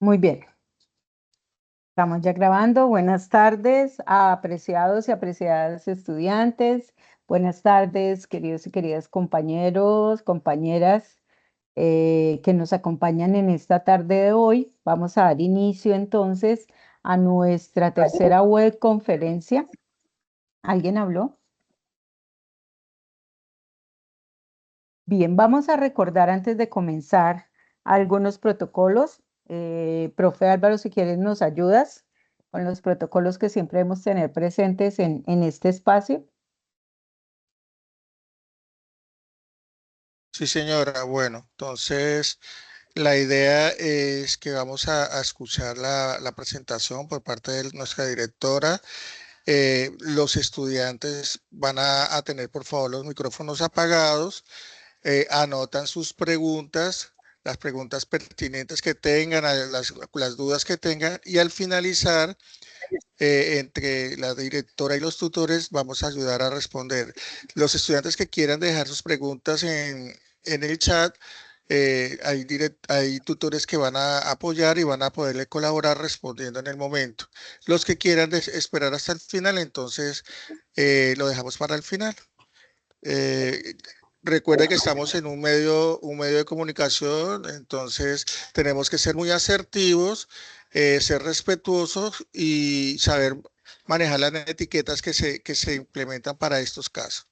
Muy bien, estamos ya grabando. Buenas tardes a apreciados y apreciadas estudiantes. Buenas tardes, queridos y queridas compañeros, compañeras que nos acompañan en esta tarde de hoy. Vamos a dar inicio entonces a nuestra tercera web conferencia. ¿Alguien habló? Bien, vamos a recordar antes de comenzar algunos protocolos. Profe Álvaro, si quieres nos ayudas con los protocolos que siempre debemos tener presentes en este espacio. Sí, señora. Bueno, entonces la idea es que vamos a escuchar la presentación por parte de nuestra directora. Los estudiantes van a tener, por favor, los micrófonos apagados. Anotan sus preguntas, las preguntas pertinentes que tengan, las dudas que tengan, y al finalizar, entre la directora y los tutores, vamos a ayudar a responder. Los estudiantes que quieran dejar sus preguntas en el chat, hay tutores que van a apoyar y van a poderle colaborar respondiendo en el momento. Los que quieran esperar hasta el final, entonces lo dejamos para el final. Eh, Recuerda que estamos en un medio de comunicación, entonces tenemos que ser muy asertivos, ser respetuosos y saber manejar las etiquetas que se implementan para estos casos.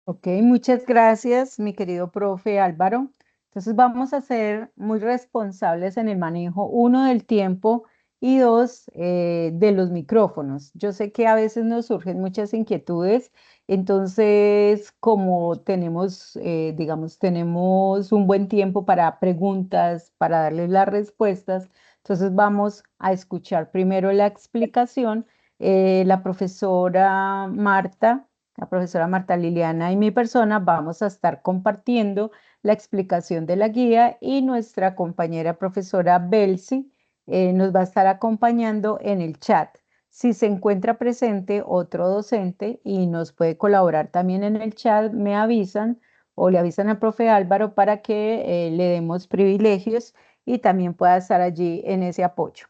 Ok, muchas gracias, mi querido profe Álvaro. Entonces vamos a ser muy responsables en el manejo, uno, del tiempo y dos, de los micrófonos. Yo sé que a veces nos surgen muchas inquietudes, entonces como tenemos, digamos, tenemos un buen tiempo para preguntas, para darles las respuestas, entonces vamos a escuchar primero la explicación. La profesora Marta Liliana y mi persona vamos a estar compartiendo la explicación de la guía y nuestra compañera profesora Belsi nos va a estar acompañando en el chat. Si se encuentra presente otro docente y nos puede colaborar también en el chat, me avisan o le avisan al profe Álvaro para que le demos privilegios y también pueda estar allí en ese apoyo.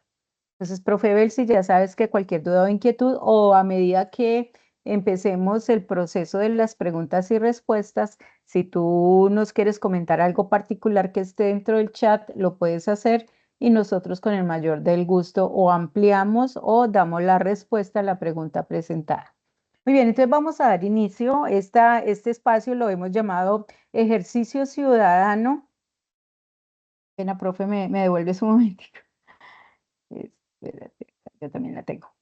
Entonces, profe Belsi, ya sabes que cualquier duda o inquietud o a medida que empecemos el proceso de las preguntas y respuestas, si tú nos quieres comentar algo particular que esté dentro del chat, lo puedes hacer y nosotros con el mayor del gusto o ampliamos o damos la respuesta a la pregunta presentada. Muy bien, entonces vamos a dar inicio. Este espacio lo hemos llamado ejercicio ciudadano. Pena, profe, me devuelves un momentito. Espérate, yo también la tengo.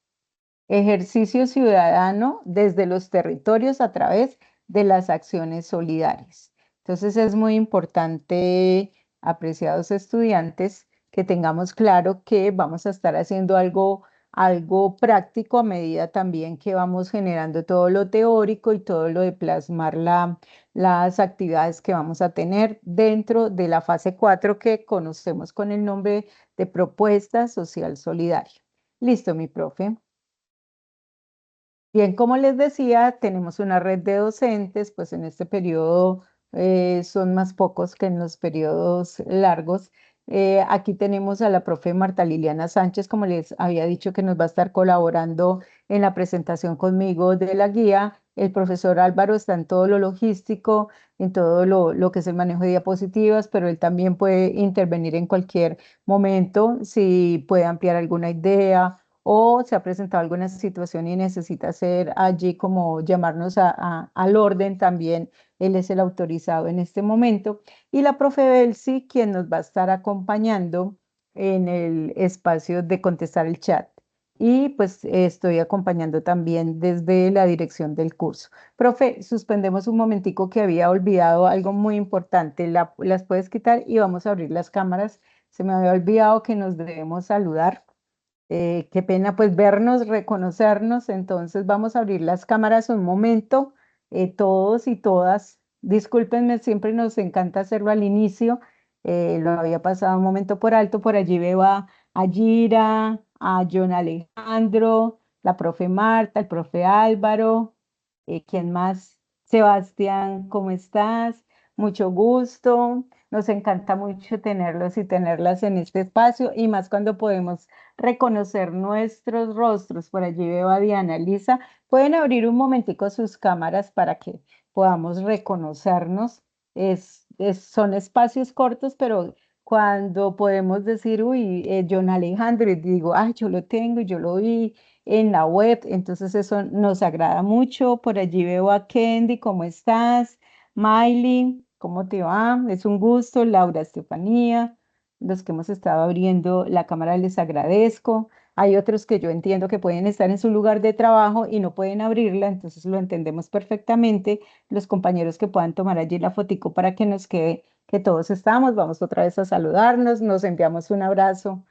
Ejercicio ciudadano desde los territorios a través de las acciones solidarias. Entonces es muy importante, apreciados estudiantes, que tengamos claro que vamos a estar haciendo algo práctico a medida también que vamos generando todo lo teórico y todo lo de plasmar las actividades que vamos a tener dentro de la fase 4 que conocemos con el nombre de propuesta social solidaria. Listo, mi profe. Bien, como les decía, tenemos una red de docentes, pues en este periodo son más pocos que en los periodos largos. Aquí tenemos a la profe Marta Liliana Sánchez, como les había dicho, que nos va a estar colaborando en la presentación conmigo de la guía. El profesor Álvaro está en todo lo logístico, en todo lo que es el manejo de diapositivas, pero él también puede intervenir en cualquier momento si puede ampliar alguna idea o se ha presentado alguna situación y necesita hacer allí como llamarnos al orden también. Él es el autorizado en este momento. Y la profe Belsi, quien nos va a estar acompañando en el espacio de contestar el chat. Y pues estoy acompañando también desde la dirección del curso. Profe, suspendemos un momentico que había olvidado algo muy importante. Las puedes quitar y vamos a abrir las cámaras. Se me había olvidado que nos debemos saludar. Qué pena pues vernos, reconocernos. Entonces vamos a abrir las cámaras un momento, todos y todas. Discúlpenme, siempre nos encanta hacerlo al inicio. Lo había pasado un momento por alto. Por allí veo a Gira, a John Alejandro, la profe Marta, el profe Álvaro. ¿Quién más? Sebastián, ¿cómo estás? Mucho gusto. Nos encanta mucho tenerlos y tenerlas en este espacio y más cuando podemos reconocer nuestros rostros. Por allí veo a Diana, Lisa. Pueden abrir un momentico sus cámaras para que podamos reconocernos. Son espacios cortos, pero cuando podemos decir, uy, John Alejandro, y digo, ay, yo lo tengo, yo lo vi en la web, entonces eso nos agrada mucho. Por allí veo a Kendi, ¿cómo estás? Miley, ¿cómo te va? Es un gusto. Laura Estefanía, los que hemos estado abriendo la cámara les agradezco. Hay otros que yo entiendo que pueden estar en su lugar de trabajo y no pueden abrirla, entonces lo entendemos perfectamente. Los compañeros que puedan tomar allí la fotico para que nos quede que todos estamos. Vamos otra vez a saludarnos, nos enviamos un abrazo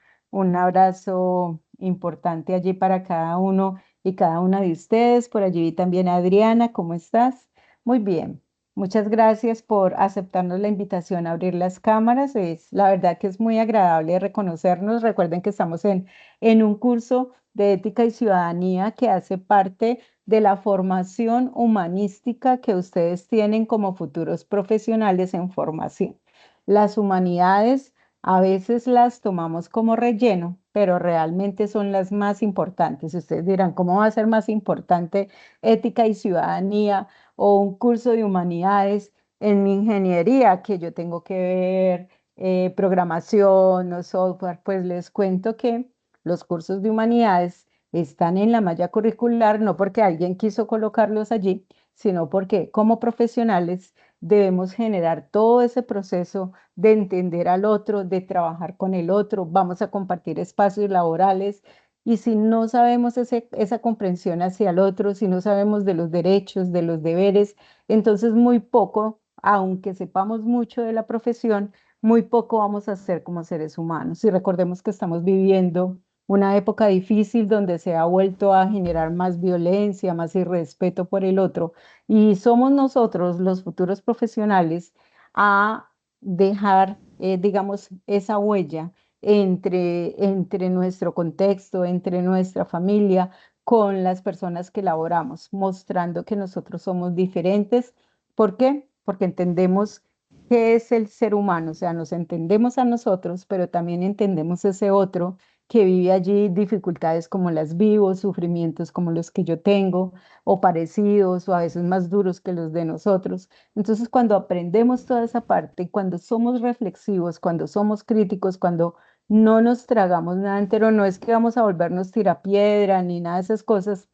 importante allí para cada uno y cada una de ustedes. Por allí vi también a Adriana, ¿cómo estás? Muy bien. Muchas gracias por aceptarnos la invitación a abrir las cámaras. La verdad que es muy agradable reconocernos. Recuerden que estamos en un curso de ética y ciudadanía que hace parte de la formación humanística que ustedes tienen como futuros profesionales en formación. Las humanidades a veces las tomamos como relleno, pero realmente son las más importantes. Ustedes dirán, ¿cómo va a ser más importante ética y ciudadanía o un curso de humanidades en mi ingeniería que yo tengo que ver programación o software? Pues les cuento que los cursos de humanidades están en la malla curricular no porque alguien quiso colocarlos allí, sino porque como profesionales debemos generar todo ese proceso de entender al otro, de trabajar con el otro, vamos a compartir espacios laborales y si no sabemos esa comprensión hacia el otro, si no sabemos de los derechos, de los deberes, entonces muy poco, aunque sepamos mucho de la profesión, muy poco vamos a hacer como seres humanos. Y recordemos que estamos viviendo una época difícil donde se ha vuelto a generar más violencia, más irrespeto por el otro. Y somos nosotros, los futuros profesionales, a dejar, digamos, esa huella entre nuestro contexto, entre nuestra familia, con las personas que laboramos, mostrando que nosotros somos diferentes. ¿Por qué? Porque entendemos qué es el ser humano, o sea, nos entendemos a nosotros, pero también entendemos ese otro que vive allí dificultades como las vivo, sufrimientos como los que yo tengo, o parecidos, o a veces más duros que los de nosotros. Entonces, cuando aprendemos toda esa parte, cuando somos reflexivos, cuando somos críticos, cuando no nos tragamos nada entero, no es que vamos a volvernos tirapiedra ni nada de esas cosas,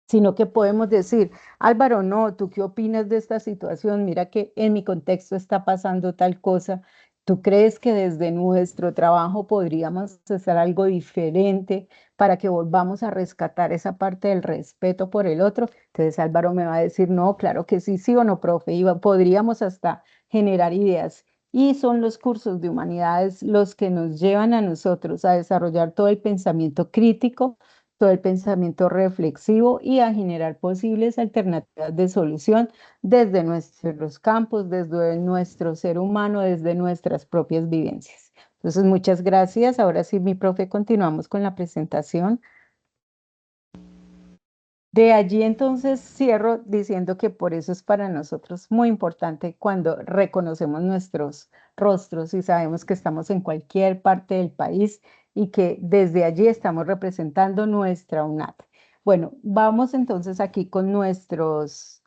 sino que podemos decir, Álvaro, no, ¿tú qué opinas de esta situación? Mira que en mi contexto está pasando tal cosa. ¿Tú crees que desde nuestro trabajo podríamos hacer algo diferente para que volvamos a rescatar esa parte del respeto por el otro? Entonces Álvaro me va a decir, no, claro que sí, sí o no, profe, podríamos hasta generar ideas. Y son los cursos de humanidades los que nos llevan a nosotros a desarrollar todo el pensamiento crítico, todo el pensamiento reflexivo y a generar posibles alternativas de solución desde nuestros campos, desde nuestro ser humano, desde nuestras propias vivencias. Entonces, muchas gracias. Ahora sí, mi profe, continuamos con la presentación. De allí entonces cierro diciendo que por eso es para nosotros muy importante cuando reconocemos nuestros rostros y sabemos que estamos en cualquier parte del país y que desde allí estamos representando nuestra UNAT. Bueno, vamos entonces aquí con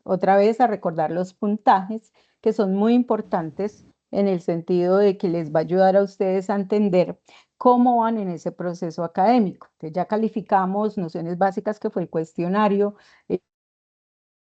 otra vez a recordar los puntajes que son muy importantes en el sentido de que les va a ayudar a ustedes a entender cómo van en ese proceso académico. Entonces ya calificamos nociones básicas que fue el cuestionario,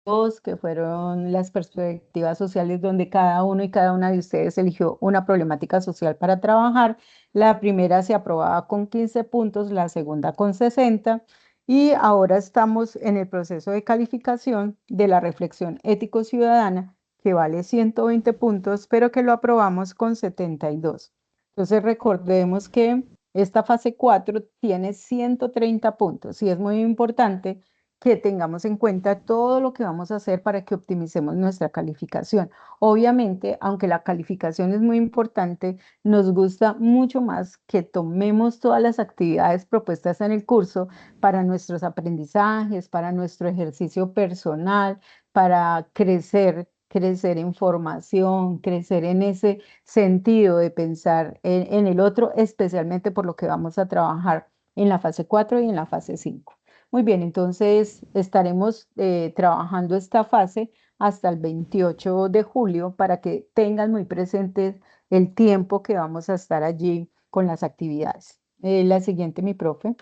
dos que fueron las perspectivas sociales donde cada uno y cada una de ustedes eligió una problemática social para trabajar. La primera se aprobaba con 15 puntos, la segunda con 60 y ahora estamos en el proceso de calificación de la reflexión ético-ciudadana que vale 120 puntos, pero que lo aprobamos con 72. Entonces recordemos que esta fase 4 tiene 130 puntos y es muy importante que tengamos en cuenta todo lo que vamos a hacer para que optimicemos nuestra calificación. Obviamente, aunque la calificación es muy importante, nos gusta mucho más que tomemos todas las actividades propuestas en el curso para nuestros aprendizajes, para nuestro ejercicio personal, para crecer crecer en formación, crecer en ese sentido de pensar en el otro, especialmente por lo que vamos a trabajar en la fase 4 y en la fase 5. Muy bien, entonces estaremos trabajando esta fase hasta el 28 de julio para que tengan muy presente el tiempo que vamos a estar allí con las actividades. La siguiente, mi profe.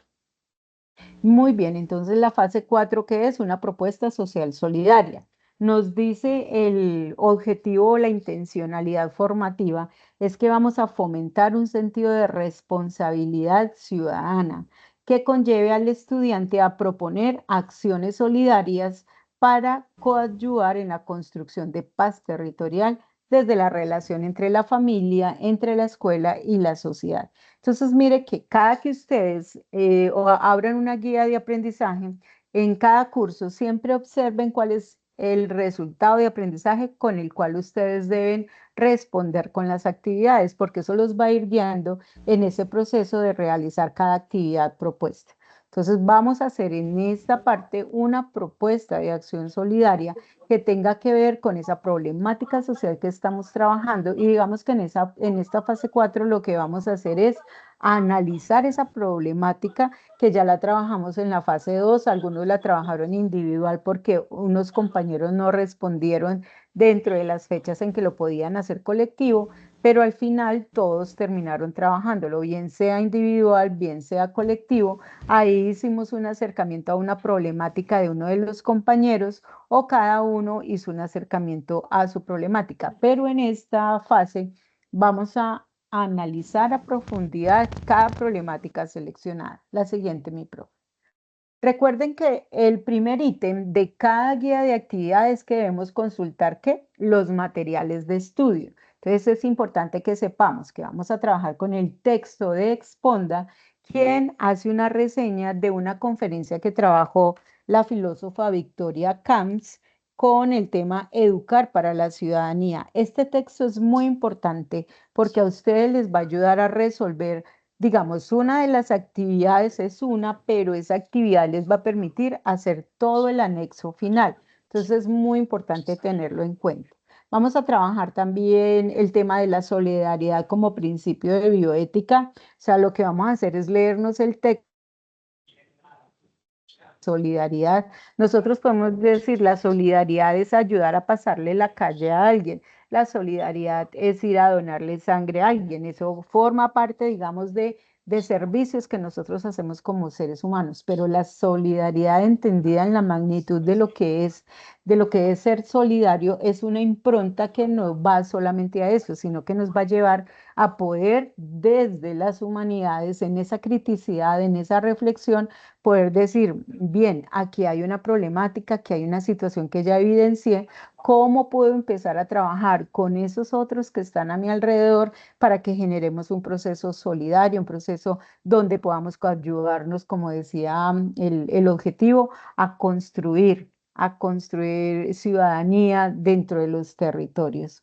Muy bien, entonces la fase 4, ¿qué es? Una propuesta social solidaria. Nos dice el objetivo o la intencionalidad formativa es que vamos a fomentar un sentido de responsabilidad ciudadana que conlleve al estudiante a proponer acciones solidarias para coadyuvar en la construcción de paz territorial desde la relación entre la familia, entre la escuela y la sociedad. Entonces, mire que cada que ustedes abran una guía de aprendizaje, en cada curso siempre observen cuál es el resultado de aprendizaje con el cual ustedes deben responder con las actividades, porque eso los va a ir guiando en ese proceso de realizar cada actividad propuesta. Entonces, vamos a hacer en esta parte una propuesta de acción solidaria que tenga que ver con esa problemática social que estamos trabajando y digamos que en esta fase 4 lo que vamos a hacer es analizar esa problemática que ya la trabajamos en la fase 2. Algunos la trabajaron individual porque unos compañeros no respondieron dentro de las fechas en que lo podían hacer colectivo, pero al final todos terminaron trabajándolo, bien sea individual, bien sea colectivo. Ahí hicimos un acercamiento a una problemática de uno de los compañeros o cada uno hizo un acercamiento a su problemática, pero en esta fase vamos a analizar a profundidad cada problemática seleccionada. La siguiente, mi profe. Recuerden que el primer ítem de cada guía de actividades que debemos consultar, ¿qué? Los materiales de estudio. Entonces es importante que sepamos que vamos a trabajar con el texto de Exponda, quien hace una reseña de una conferencia que trabajó la filósofa Victoria Camps con el tema Educar para la Ciudadanía. Este texto es muy importante porque a ustedes les va a ayudar a resolver. Digamos, una de las actividades es una, pero esa actividad les va a permitir hacer todo el anexo final. Entonces es muy importante tenerlo en cuenta. Vamos a trabajar también el tema de la solidaridad como principio de bioética. O sea, lo que vamos a hacer es leernos el texto. Solidaridad. Nosotros podemos decir la solidaridad es ayudar a pasarle la calle a alguien. La solidaridad es ir a donarle sangre a alguien. Eso forma parte, digamos, de servicios que nosotros hacemos como seres humanos. Pero la solidaridad entendida en la magnitud de lo que es ser solidario, es una impronta que no va solamente a eso, sino que nos va a llevar a poder desde las humanidades, en esa criticidad, en esa reflexión, poder decir, bien, aquí hay una problemática, aquí hay una situación que ya evidencié, ¿cómo puedo empezar a trabajar con esos otros que están a mi alrededor para que generemos un proceso solidario, un proceso donde podamos ayudarnos, como decía el objetivo, a construir ciudadanía dentro de los territorios?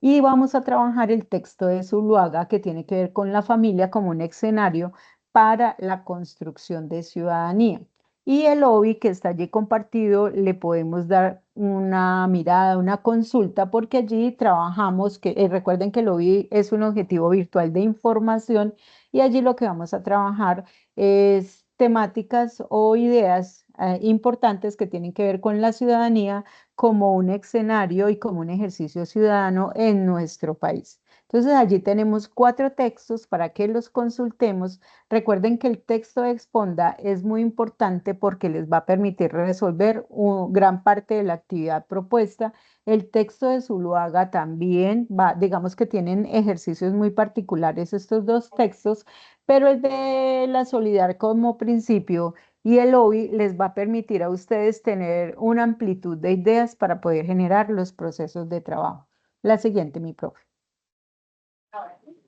Y vamos a trabajar el texto de Zuluaga, que tiene que ver con la familia como un escenario para la construcción de ciudadanía. Y el OBI que está allí compartido, le podemos dar una mirada, una consulta, porque allí trabajamos, que recuerden que el OBI es un objetivo virtual de información y allí lo que vamos a trabajar es temáticas o ideas importantes que tienen que ver con la ciudadanía como un escenario y como un ejercicio ciudadano en nuestro país. Entonces allí tenemos 4 textos para que los consultemos. Recuerden que el texto de Exponda es muy importante porque les va a permitir resolver gran parte de la actividad propuesta. El texto de Zuluaga también va, digamos que tienen ejercicios muy particulares estos dos textos, pero el de la solidaridad como principio y el OBI les va a permitir a ustedes tener una amplitud de ideas para poder generar los procesos de trabajo. La siguiente, mi profe.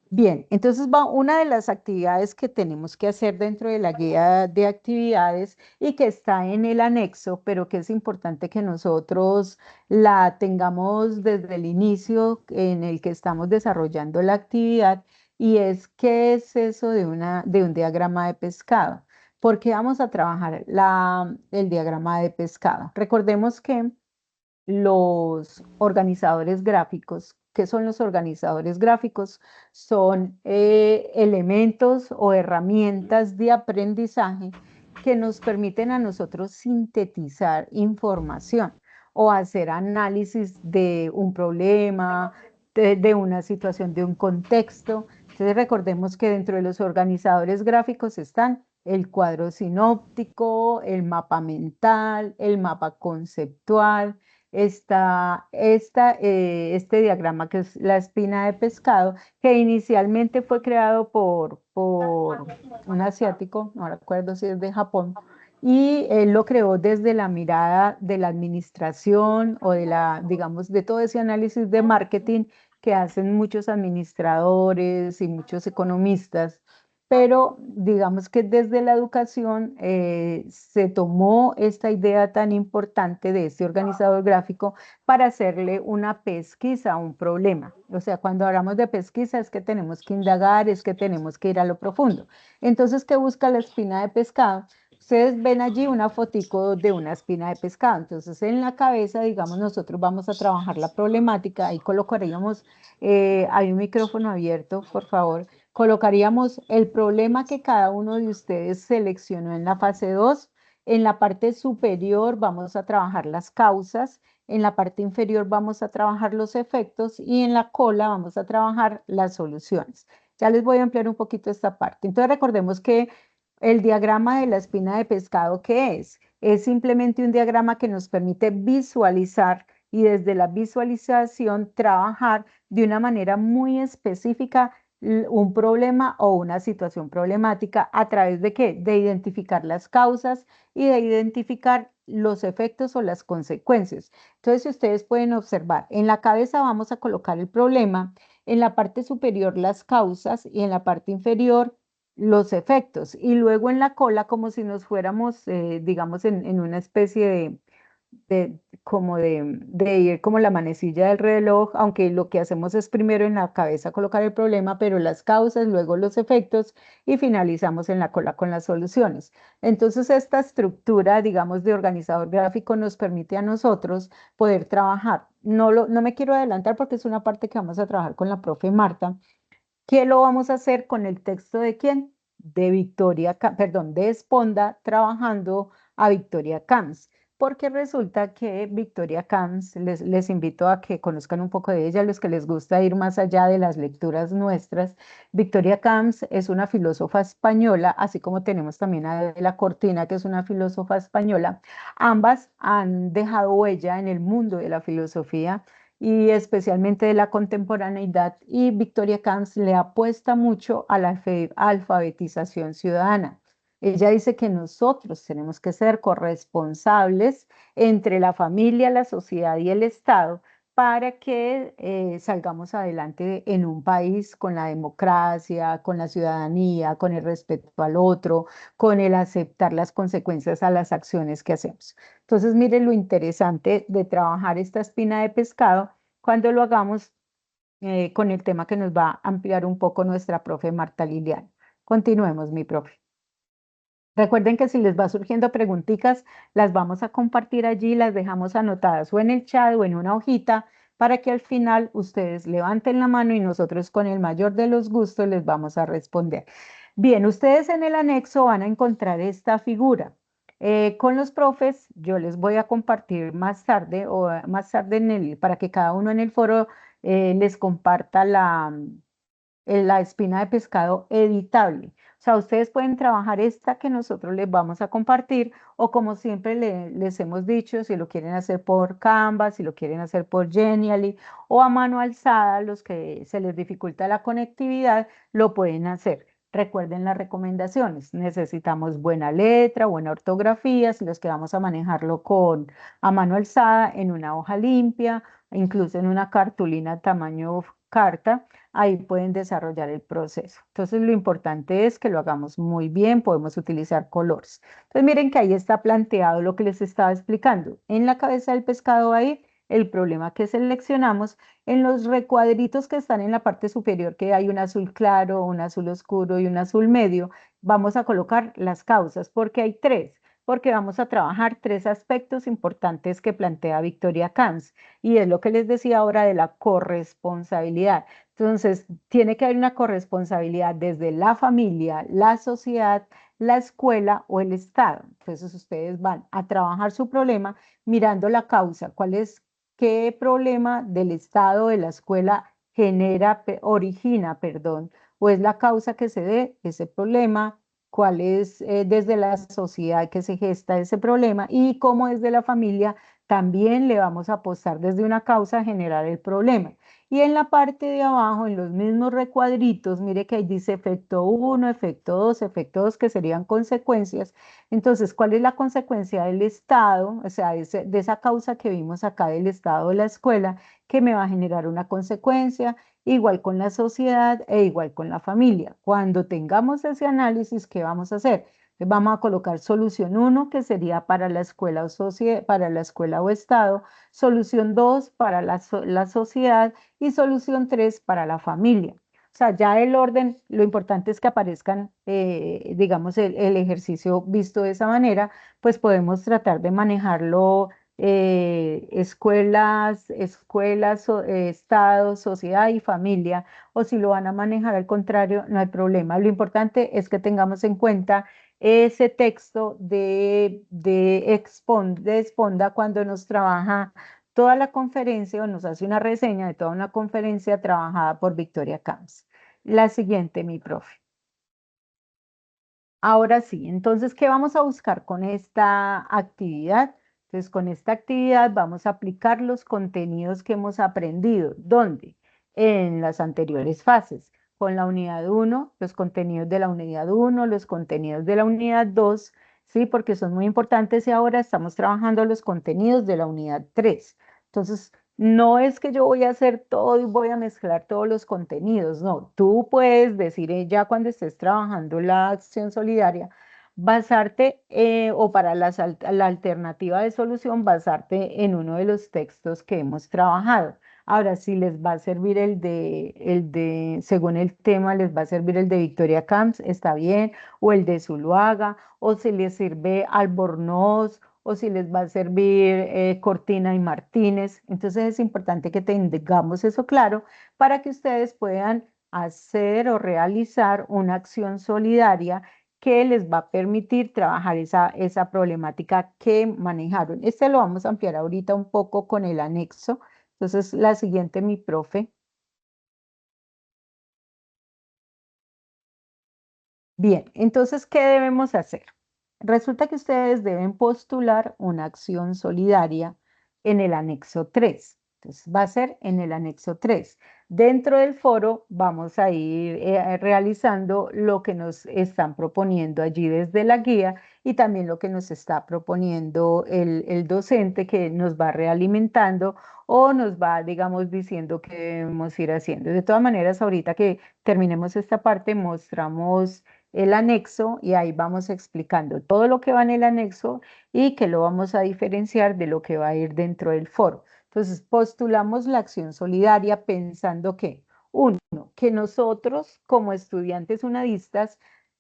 Bien, entonces va una de las actividades que tenemos que hacer dentro de la guía de actividades y que está en el anexo, pero que es importante que nosotros la tengamos desde el inicio en el que estamos desarrollando la actividad, y es qué es eso de un diagrama de pescado. ¿Por qué vamos a trabajar el diagrama de pescado? Recordemos que los organizadores gráficos. ¿Qué son los organizadores gráficos? Son elementos o herramientas de aprendizaje que nos permiten a nosotros sintetizar información o hacer análisis de un problema, de una situación, de un contexto. Entonces recordemos que dentro de los organizadores gráficos están el cuadro sinóptico, el mapa mental, el mapa conceptual, este diagrama que es la espina de pescado, que inicialmente fue creado por un asiático, no recuerdo si es de Japón, y él lo creó desde la mirada de la administración o de digamos, de todo ese análisis de marketing que hacen muchos administradores y muchos economistas, pero digamos que desde la educación se tomó esta idea tan importante de este organizador gráfico para hacerle una pesquisa a un problema. O sea, cuando hablamos de pesquisa es que tenemos que indagar, es que tenemos que ir a lo profundo. Entonces, ¿qué busca la espina de pescado? Ustedes ven allí una fotico de una espina de pescado. Entonces, en la cabeza, digamos, nosotros vamos a trabajar la problemática. Ahí colocaríamos, hay un micrófono abierto, por favor. Colocaríamos el problema que cada uno de ustedes seleccionó en la fase 2. En la parte superior vamos a trabajar las causas, en la parte inferior vamos a trabajar los efectos y en la cola vamos a trabajar las soluciones. Ya les voy a ampliar un poquito esta parte. Entonces recordemos que el diagrama de la espina de pescado, ¿qué es? Es simplemente un diagrama que nos permite visualizar y desde la visualización trabajar de una manera muy específica un problema o una situación problemática a través de qué? De identificar las causas y de identificar los efectos o las consecuencias. Entonces, si ustedes pueden observar, en la cabeza vamos a colocar el problema, en la parte superior las causas y en la parte inferior los efectos. Y luego en la cola, como si nos fuéramos, digamos, en una especie como de ir como la manecilla del reloj, aunque lo que hacemos es primero en la cabeza colocar el problema, pero las causas, luego los efectos y finalizamos en la cola con las soluciones. Entonces, esta estructura, digamos, de organizador gráfico nos permite a nosotros poder trabajar. No me quiero adelantar porque es una parte que vamos a trabajar con la profe Marta. ¿Qué lo vamos a hacer con el texto de quién? De Victoria, perdón, de Esponda trabajando a Victoria Camps, porque resulta que Victoria Camps, les invito a que conozcan un poco de ella, los que les gusta ir más allá de las lecturas nuestras. Victoria Camps es una filósofa española, así como tenemos también a Adela Cortina, que es una filósofa española. Ambas han dejado huella en el mundo de la filosofía y especialmente de la contemporaneidad, y Victoria Camps le apuesta mucho a la alfabetización ciudadana. Ella dice que nosotros tenemos que ser corresponsables entre la familia, la sociedad y el Estado para que salgamos adelante en un país con la democracia, con la ciudadanía, con el respeto al otro, con el aceptar las consecuencias a las acciones que hacemos. Entonces, miren lo interesante de trabajar esta espina de pescado cuando lo hagamos con el tema que nos va a ampliar un poco nuestra profe Marta Liliana. Continuemos, mi profe. Recuerden que si les va surgiendo preguntitas, las vamos a compartir allí, las dejamos anotadas o en el chat o en una hojita para que al final ustedes levanten la mano y nosotros con el mayor de los gustos les vamos a responder. Bien, ustedes en el anexo van a encontrar esta figura. Con los profes, yo les voy a compartir más tarde o más tarde para que cada uno en el foro les comparta la espina de pescado editable. O sea, ustedes pueden trabajar esta que nosotros les vamos a compartir o como siempre les hemos dicho, si lo quieren hacer por Canva, si lo quieren hacer por Genially o a mano alzada, los que se les dificulta la conectividad, lo pueden hacer. Recuerden las recomendaciones. Necesitamos buena letra, buena ortografía, si los que vamos a manejarlo con a mano alzada en una hoja limpia, incluso en una cartulina tamaño carta, ahí pueden desarrollar el proceso. Entonces, lo importante es que lo hagamos muy bien, podemos utilizar colores. Entonces, miren que ahí está planteado lo que les estaba explicando. En la cabeza del pescado va a ir el problema que seleccionamos. En los recuadritos que están en la parte superior, que hay un azul claro, un azul oscuro y un azul medio, vamos a colocar las causas, porque hay tres. porque vamos a trabajar tres aspectos importantes que plantea Victoria Camps, y es lo que les decía ahora de la corresponsabilidad. Entonces, tiene que haber una corresponsabilidad desde la familia, la sociedad, la escuela o el Estado. Entonces, ustedes van a trabajar su problema mirando la causa, cuál es, qué problema del Estado, de la escuela origina, perdón, o es la causa que se dé ese problema, cuál es desde la sociedad que se gesta ese problema y cómo desde la familia también le vamos a apostar desde una causa a generar el problema. Y en la parte de abajo, en los mismos recuadritos, mire que ahí dice efecto 1, efecto 2, que serían consecuencias. Entonces, ¿cuál es la consecuencia del Estado? O sea, de esa causa que vimos acá del Estado de la escuela, que me va a generar una consecuencia, igual con la sociedad e igual con la familia. Cuando tengamos ese análisis, ¿qué vamos a hacer? Vamos a colocar solución 1, que sería para la escuela o para la escuela o Estado, solución 2 para la sociedad y solución 3 para la familia. O sea, ya el orden, lo importante es que aparezcan, digamos, el ejercicio visto de esa manera, pues podemos tratar de manejarlo Estado, sociedad y familia, o si lo van a manejar al contrario, no hay problema. Lo importante es que tengamos en cuenta ese texto de Exponda cuando nos trabaja toda la conferencia o nos hace una reseña de toda una conferencia trabajada por Victoria Camps. La siguiente, mi profe. Ahora sí, entonces, ¿qué vamos a buscar con esta actividad? Entonces, con esta actividad vamos a aplicar los contenidos que hemos aprendido. ¿Dónde? En las anteriores fases. Con la unidad 1, los contenidos de la unidad 1, los contenidos de la unidad 2, ¿sí? Porque son muy importantes y ahora estamos trabajando los contenidos de la unidad 3. Entonces, no es que yo voy a hacer todo y voy a mezclar todos los contenidos, no. Tú puedes decir ya cuando estés trabajando la acción solidaria, basarte o para la alternativa de solución, basarte en uno de los textos que hemos trabajado. Ahora, si les va a servir según el tema, les va a servir el de Victoria Camps, está bien, o el de Zuluaga, o si les sirve Albornoz, o si les va a servir Cortina y Martínez. Entonces es importante que tengamos eso claro para que ustedes puedan hacer o realizar una acción solidaria que les va a permitir trabajar esa problemática que manejaron. Este lo vamos a ampliar ahorita un poco con el anexo. Entonces, la siguiente, mi profe. Bien, entonces, ¿qué debemos hacer? Resulta que ustedes deben postular una acción solidaria en el anexo 3. Entonces, va a ser en el anexo 3. Dentro del foro vamos a ir realizando lo que nos están proponiendo allí desde la guía y también lo que nos está proponiendo el docente que nos va realimentando o nos va, digamos, diciendo que debemos ir haciendo. De todas maneras, ahorita que terminemos esta parte, mostramos el anexo y ahí vamos explicando todo lo que va en el anexo y que lo vamos a diferenciar de lo que va a ir dentro del foro. Entonces, postulamos la acción solidaria pensando que, uno, que nosotros como estudiantes unadistas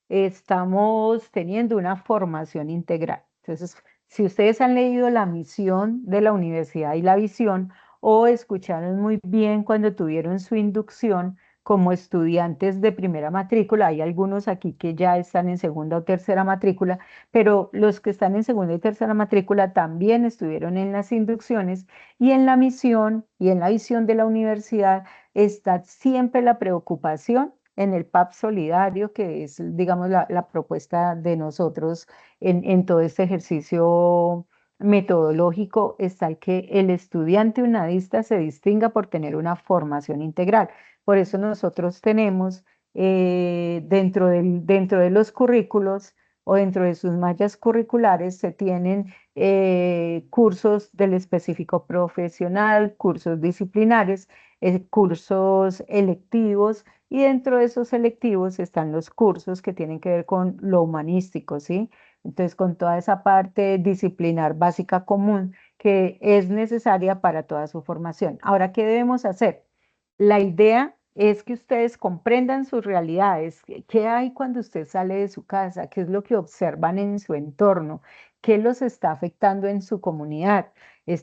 estamos teniendo una formación integral. Entonces, si ustedes han leído la misión de la universidad y la visión o escucharon muy bien cuando tuvieron su inducción, como estudiantes de primera matrícula, hay algunos aquí que ya están en segunda o tercera matrícula, pero los que están en segunda y tercera matrícula también estuvieron en las inducciones y en la misión y en la visión de la universidad está siempre la preocupación en el PAP solidario, que es, digamos, la propuesta de nosotros en todo este ejercicio metodológico, está el que el estudiante unadista se distinga por tener una formación integral. Por eso nosotros tenemos dentro de los currículos o dentro de sus mallas curriculares se tienen cursos del específico profesional, cursos disciplinares, cursos electivos y dentro de esos electivos están los cursos que tienen que ver con lo humanístico, ¿sí? Entonces, con toda esa parte disciplinar básica común que es necesaria para toda su formación. Ahora, ¿qué debemos hacer? La idea es que ustedes comprendan sus realidades. ¿Qué hay cuando usted sale de su casa? ¿Qué es lo que observan en su entorno? ¿Qué los está afectando en su comunidad?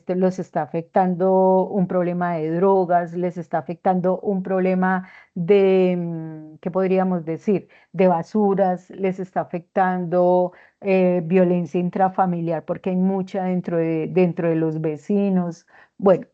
Los está afectando un problema de drogas, les está afectando un problema de, ¿qué podríamos decir? De basuras, les está afectando violencia intrafamiliar porque hay mucha dentro de los vecinos. Bueno,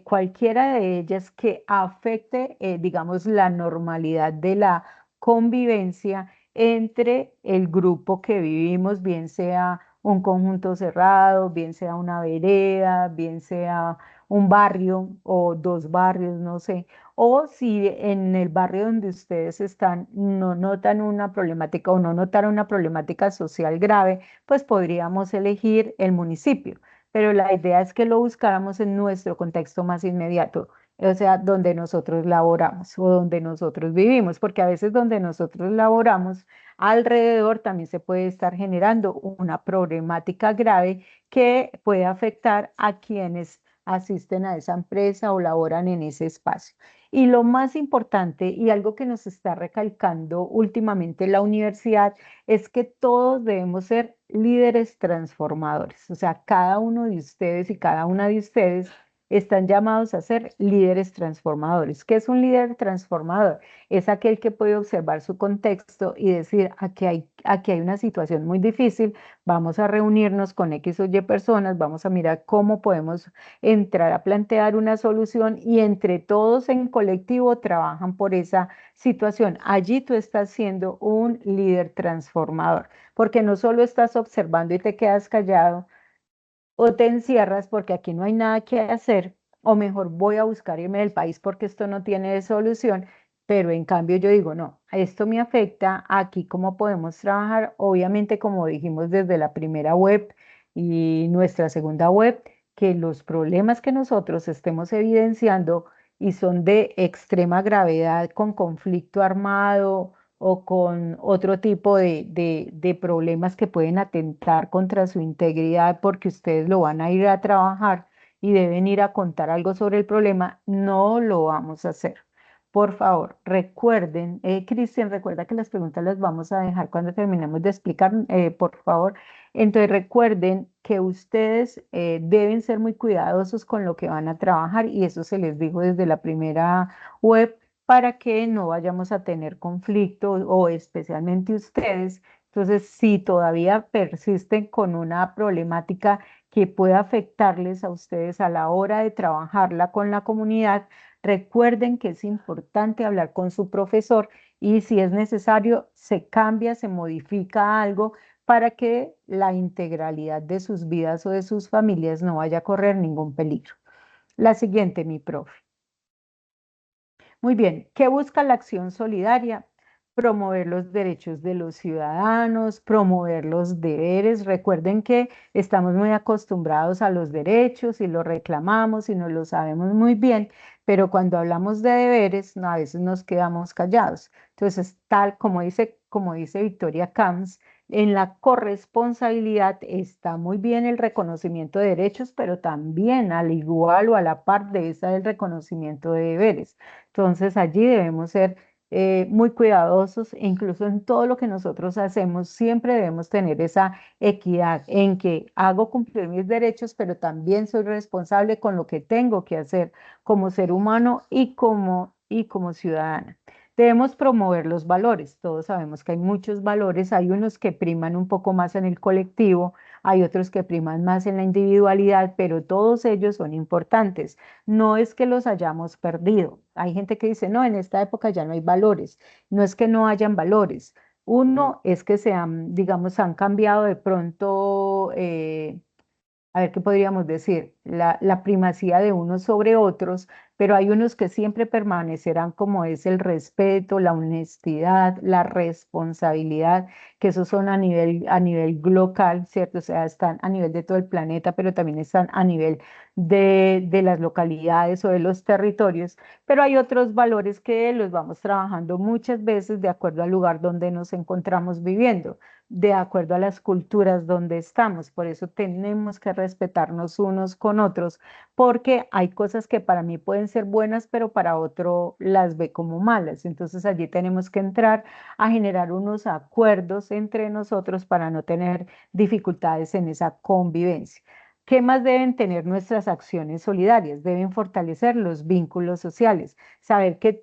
cualquiera de ellas que afecte, digamos, la normalidad de la convivencia entre el grupo que vivimos, bien sea un conjunto cerrado, bien sea una vereda, bien sea un barrio o dos barrios, no sé. O si en el barrio donde ustedes están no notan una problemática o no notaron una problemática social grave, pues podríamos elegir el municipio, pero la idea es que lo buscáramos en nuestro contexto más inmediato, o sea, donde nosotros laboramos o donde nosotros vivimos, porque a veces donde nosotros laboramos, alrededor también se puede estar generando una problemática grave que puede afectar a quienes asisten a esa empresa o laboran en ese espacio. Y lo más importante y algo que nos está recalcando últimamente la universidad es que todos debemos ser líderes transformadores. O sea, cada uno de ustedes y cada una de ustedes están llamados a ser líderes transformadores. ¿Qué es un líder transformador? Es aquel que puede observar su contexto y decir, aquí hay una situación muy difícil, vamos a reunirnos con X o Y personas, vamos a mirar cómo podemos entrar a plantear una solución y entre todos en colectivo trabajan por esa situación. Allí tú estás siendo un líder transformador, porque no solo estás observando y te quedas callado o te encierras porque aquí no hay nada que hacer, o mejor voy a buscar irme del país porque esto no tiene solución, pero en cambio yo digo, no, esto me afecta, aquí cómo podemos trabajar, obviamente como dijimos desde la primera web y nuestra segunda web, que los problemas que nosotros estemos evidenciando y son de extrema gravedad con conflicto armado o con otro tipo de problemas que pueden atentar contra su integridad porque ustedes lo van a ir a trabajar y deben ir a contar algo sobre el problema, no lo vamos a hacer. Por favor, recuerden, Cristian, recuerda que las preguntas las vamos a dejar cuando terminemos de explicar, por favor. Entonces recuerden que ustedes deben ser muy cuidadosos con lo que van a trabajar y eso se les dijo desde la primera web para que no vayamos a tener conflicto o especialmente ustedes. Entonces, si todavía persisten con una problemática que pueda afectarles a ustedes a la hora de trabajarla con la comunidad, recuerden que es importante hablar con su profesor y si es necesario, se cambia, se modifica algo para que la integralidad de sus vidas o de sus familias no vaya a correr ningún peligro. La siguiente, mi profe. Muy bien, ¿qué busca la acción solidaria? Promover los derechos de los ciudadanos, promover los deberes. Recuerden que estamos muy acostumbrados a los derechos y los reclamamos y nos lo sabemos muy bien, pero cuando hablamos de deberes, no, a veces nos quedamos callados. Entonces, tal como dice Victoria Camps, en la corresponsabilidad está muy bien el reconocimiento de derechos, pero también al igual o a la par de esa el reconocimiento de deberes. Entonces allí debemos ser muy cuidadosos e incluso en todo lo que nosotros hacemos siempre debemos tener esa equidad en que hago cumplir mis derechos, pero también soy responsable con lo que tengo que hacer como ser humano y como ciudadana. Debemos promover los valores. Todos sabemos que hay muchos valores, hay unos que priman un poco más en el colectivo, hay otros que priman más en la individualidad, pero todos ellos son importantes. No es que los hayamos perdido. Hay gente que dice, no, en esta época ya no hay valores. No es que no hayan valores. Uno es que se han, digamos, han cambiado de pronto, a ver qué podríamos decir, la primacía de unos sobre otros, pero hay unos que siempre permanecerán como es el respeto, la honestidad, la responsabilidad, que esos son a nivel global, ¿cierto? O sea, están a nivel de todo el planeta, pero también están a nivel de las localidades o de los territorios, pero hay otros valores que los vamos trabajando muchas veces de acuerdo al lugar donde nos encontramos viviendo. de acuerdo a las culturas donde estamos. Por eso tenemos que respetarnos unos con otros, porque hay cosas que para mí pueden ser buenas, pero para otro las ve como malas. Entonces allí tenemos que entrar a generar unos acuerdos entre nosotros para no tener dificultades en esa convivencia. ¿Qué más deben tener nuestras acciones solidarias? Deben fortalecer los vínculos sociales, saber que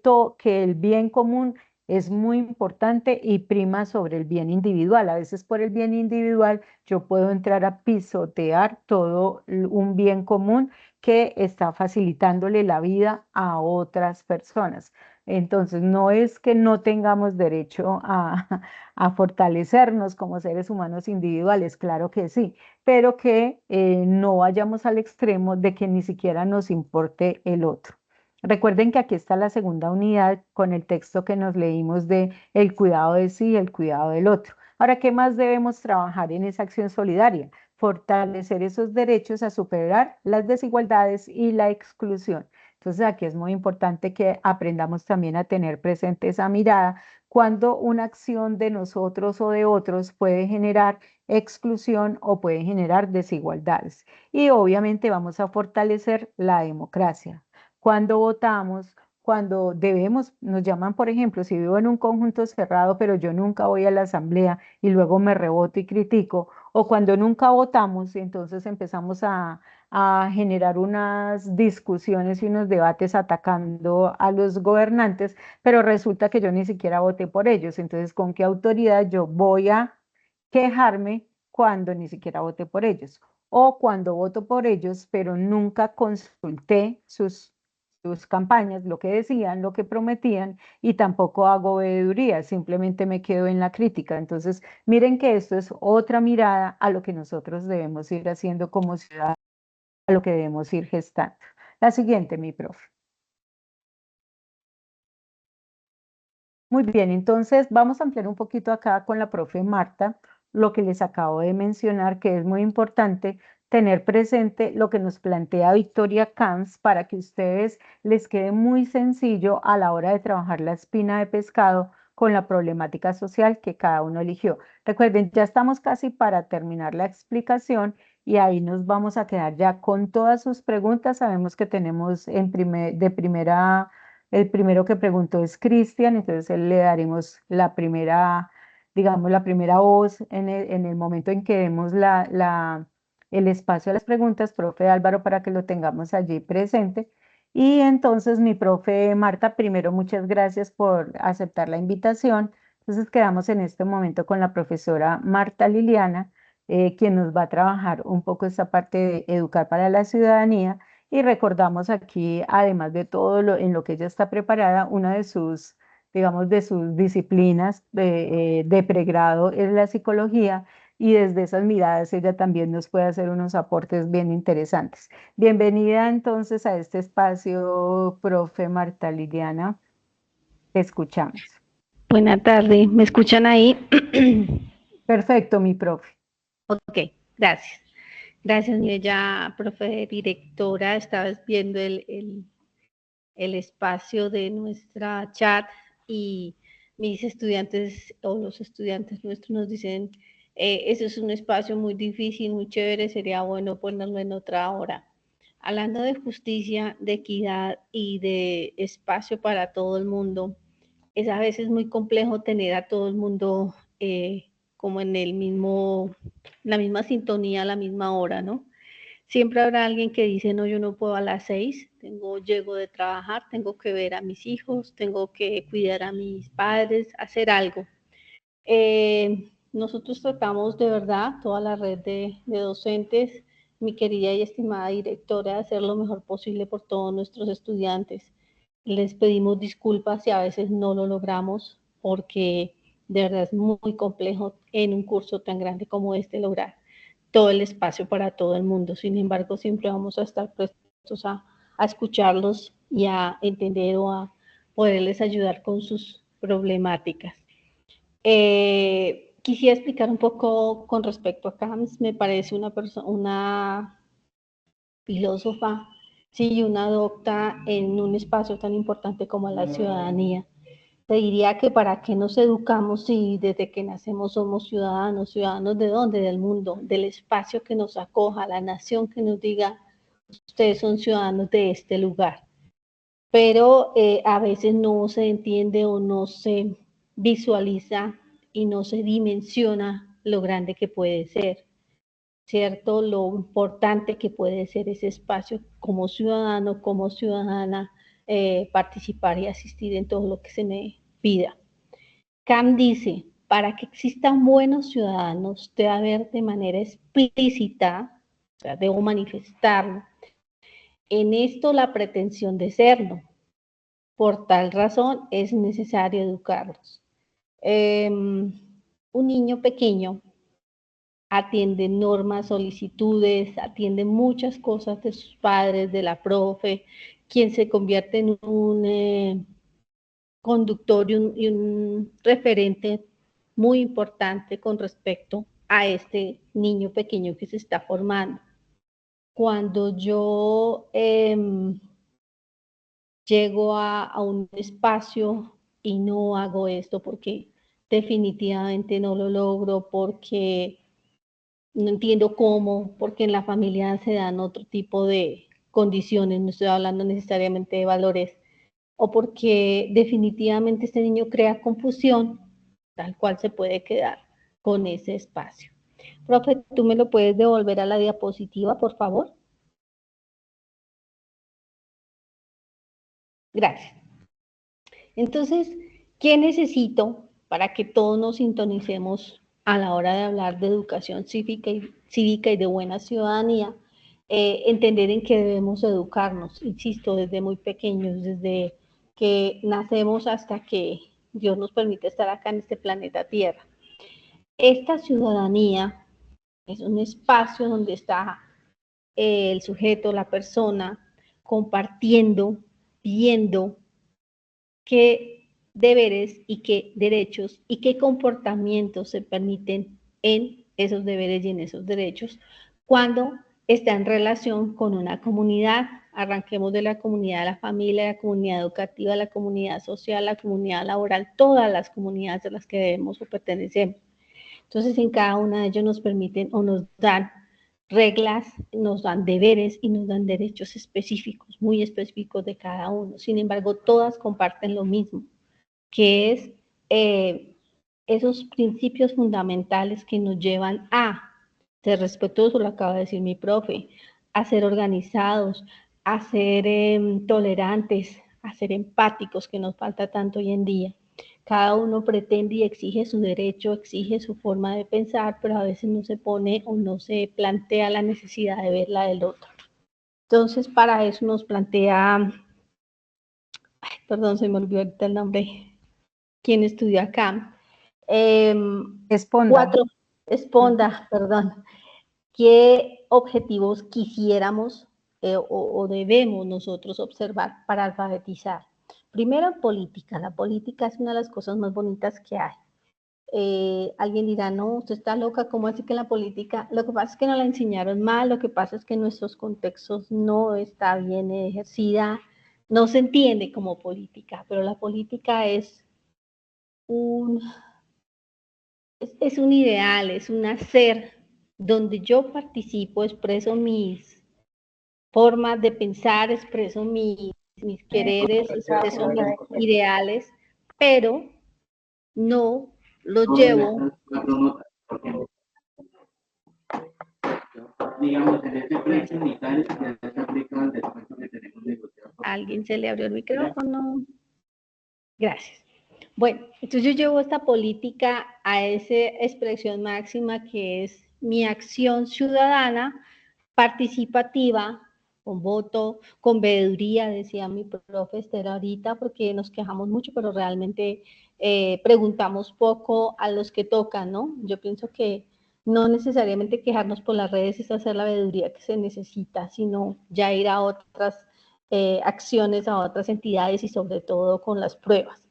el bien común es muy importante y prima sobre el bien individual. A veces por el bien individual yo puedo entrar a pisotear todo un bien común que está facilitándole la vida a otras personas. Entonces, no es que no tengamos derecho a fortalecernos como seres humanos individuales, claro que sí, pero que no vayamos al extremo de que ni siquiera nos importe el otro. Recuerden que aquí está la segunda unidad con el texto que nos leímos de el cuidado de sí y el cuidado del otro. Ahora, ¿qué más debemos trabajar en esa acción solidaria? Fortalecer esos derechos a superar las desigualdades y la exclusión. Entonces, aquí es muy importante que aprendamos también a tener presente esa mirada cuando una acción de nosotros o de otros puede generar exclusión o puede generar desigualdades. Y obviamente vamos a fortalecer la democracia. Cuando votamos, cuando debemos, nos llaman, por ejemplo, si vivo en un conjunto cerrado, pero yo nunca voy a la asamblea y luego me reboto y critico, o cuando nunca votamos y entonces empezamos a generar unas discusiones y unos debates atacando a los gobernantes, pero resulta que yo ni siquiera voté por ellos. Entonces, ¿con qué autoridad yo voy a quejarme cuando ni siquiera voté por ellos? O cuando voto por ellos, pero nunca consulté sus campañas, lo que decían, lo que prometían, y tampoco hago veeduría, simplemente me quedo en la crítica. Entonces, miren que esto es otra mirada a lo que nosotros debemos ir haciendo como ciudad, a lo que debemos ir gestando. La siguiente, mi profe. Muy bien, entonces vamos a ampliar un poquito acá con la profe Marta lo que les acabo de mencionar, que es muy importante tener presente lo que nos plantea Victoria Camps para que ustedes les quede muy sencillo a la hora de trabajar la espina de pescado con la problemática social que cada uno eligió. Recuerden, ya estamos casi para terminar la explicación y ahí nos vamos a quedar ya con todas sus preguntas. Sabemos que tenemos de primera el primero que preguntó es Cristian, entonces él le daremos la primera, digamos, la primera voz en el momento en que demos el espacio a las preguntas, profe Álvaro, para que lo tengamos allí presente. Y entonces, mi profe Marta, primero, muchas gracias por aceptar la invitación. Entonces, quedamos en este momento con la profesora Marta Liliana, quien nos va a trabajar un poco esta parte de educar para la ciudadanía y recordamos aquí, además de todo en lo que ella está preparada, una de sus, digamos, de sus disciplinas de pregrado es la psicología y desde esas miradas ella también nos puede hacer unos aportes bien interesantes. Bienvenida entonces a este espacio, profe Marta Liliana. Te escuchamos. Buenas tardes, ¿me escuchan ahí? Perfecto, mi profe. Ok, gracias. Gracias, mire, ya, profe directora, estabas viendo el espacio de nuestra chat y mis estudiantes o los estudiantes nuestros nos dicen, eso es un espacio muy difícil, muy chévere, sería bueno ponerlo en otra hora. Hablando de justicia, de equidad y de espacio para todo el mundo, es a veces muy complejo tener a todo el mundo como en la misma sintonía, a la misma hora, ¿no? Siempre habrá alguien que dice, no, yo no puedo a las 6, llego de trabajar, tengo que ver a mis hijos, tengo que cuidar a mis padres, hacer algo. Nosotros tratamos de verdad, toda la red de docentes, mi querida y estimada directora, de hacer lo mejor posible por todos nuestros estudiantes. Les pedimos disculpas si a veces no lo logramos, porque de verdad es muy complejo en un curso tan grande como este lograr todo el espacio para todo el mundo. Sin embargo, siempre vamos a estar prestos a escucharlos y a entender o a poderles ayudar con sus problemáticas. Quisiera explicar un poco con respecto a Camps. Me parece una filósofa, sí, una docta en un espacio tan importante como la ciudadanía. te diría que para qué nos educamos si desde que nacemos somos ciudadanos. ¿Ciudadanos de dónde? Del mundo, del espacio que nos acoja, la nación que nos diga, ustedes son ciudadanos de este lugar. Pero a veces no se entiende o no se visualiza y no se dimensiona lo grande que puede ser, ¿cierto? Lo importante que puede ser ese espacio como ciudadano, como ciudadana, participar y asistir en todo lo que se me pida. Cam dice, para que existan buenos ciudadanos, debe haber de manera explícita, o sea, debo manifestarlo, en esto la pretensión de serlo. Por tal razón es necesario educarlos. Un niño pequeño atiende normas, solicitudes, atiende muchas cosas de sus padres, de la profe, quien se convierte en un conductor y un referente muy importante con respecto a este niño pequeño que se está formando. Cuando yo llego a un espacio y no hago esto porque definitivamente no lo logro, porque no entiendo cómo, porque en la familia se dan otro tipo de condiciones, no estoy hablando necesariamente de valores, o porque definitivamente este niño crea confusión, tal cual se puede quedar con ese espacio. Profe, ¿tú me lo puedes devolver a la diapositiva, por favor? Gracias. Entonces, ¿qué necesito para que todos nos sintonicemos a la hora de hablar de educación cívica y de buena ciudadanía? Entender en qué debemos educarnos, insisto, desde muy pequeños, desde que nacemos hasta que Dios nos permite estar acá en este planeta Tierra. Esta ciudadanía es un espacio donde está el sujeto, la persona, compartiendo, viendo qué deberes y qué derechos y qué comportamientos se permiten en esos deberes y en esos derechos cuando está en relación con una comunidad. Arranquemos de la comunidad de la familia, la comunidad educativa, la comunidad social, la comunidad laboral, todas las comunidades a las que debemos o pertenecemos. Entonces, en cada una de ellas nos permiten o nos dan reglas, nos dan deberes y nos dan derechos específicos, muy específicos de cada uno. Sin embargo, todas comparten lo mismo, que es esos principios fundamentales que nos llevan a ser respetuosos, lo acaba de decir mi profe, a ser organizados, a ser tolerantes, a ser empáticos, que nos falta tanto hoy en día. Cada uno pretende y exige su derecho, exige su forma de pensar, pero a veces no se pone o no se plantea la necesidad de ver la del otro. Entonces, para eso nos plantea, perdón, se me olvidó ahorita el nombre, ¿quién estudia acá? Esponda, perdón. ¿Qué objetivos quisiéramos o debemos nosotros observar para alfabetizar? Primero, política. La política es una de las cosas más bonitas que hay. Alguien dirá, no, usted está loca, ¿cómo así que la política? Lo que pasa es que no la enseñaron mal, lo que pasa es que en nuestros contextos no está bien ejercida, no se entiende como política, pero la política es un ideal, es un hacer donde yo participo, expreso mis formas de pensar, expreso mis quereres, expreso mis ideales, pero no los llevo. Digamos, en este precio unitario ya se aplica el descuento que tenemos negociado. ¿Alguien se le abrió el micrófono? Gracias. Bueno, entonces yo llevo esta política a esa expresión máxima que es mi acción ciudadana participativa, con voto, con veeduría, decía mi profe Esther ahorita, porque nos quejamos mucho, pero realmente preguntamos poco a los que tocan, ¿no? Yo pienso que no necesariamente quejarnos por las redes es hacer la veeduría que se necesita, sino ya ir a otras acciones, a otras entidades y sobre todo con las pruebas.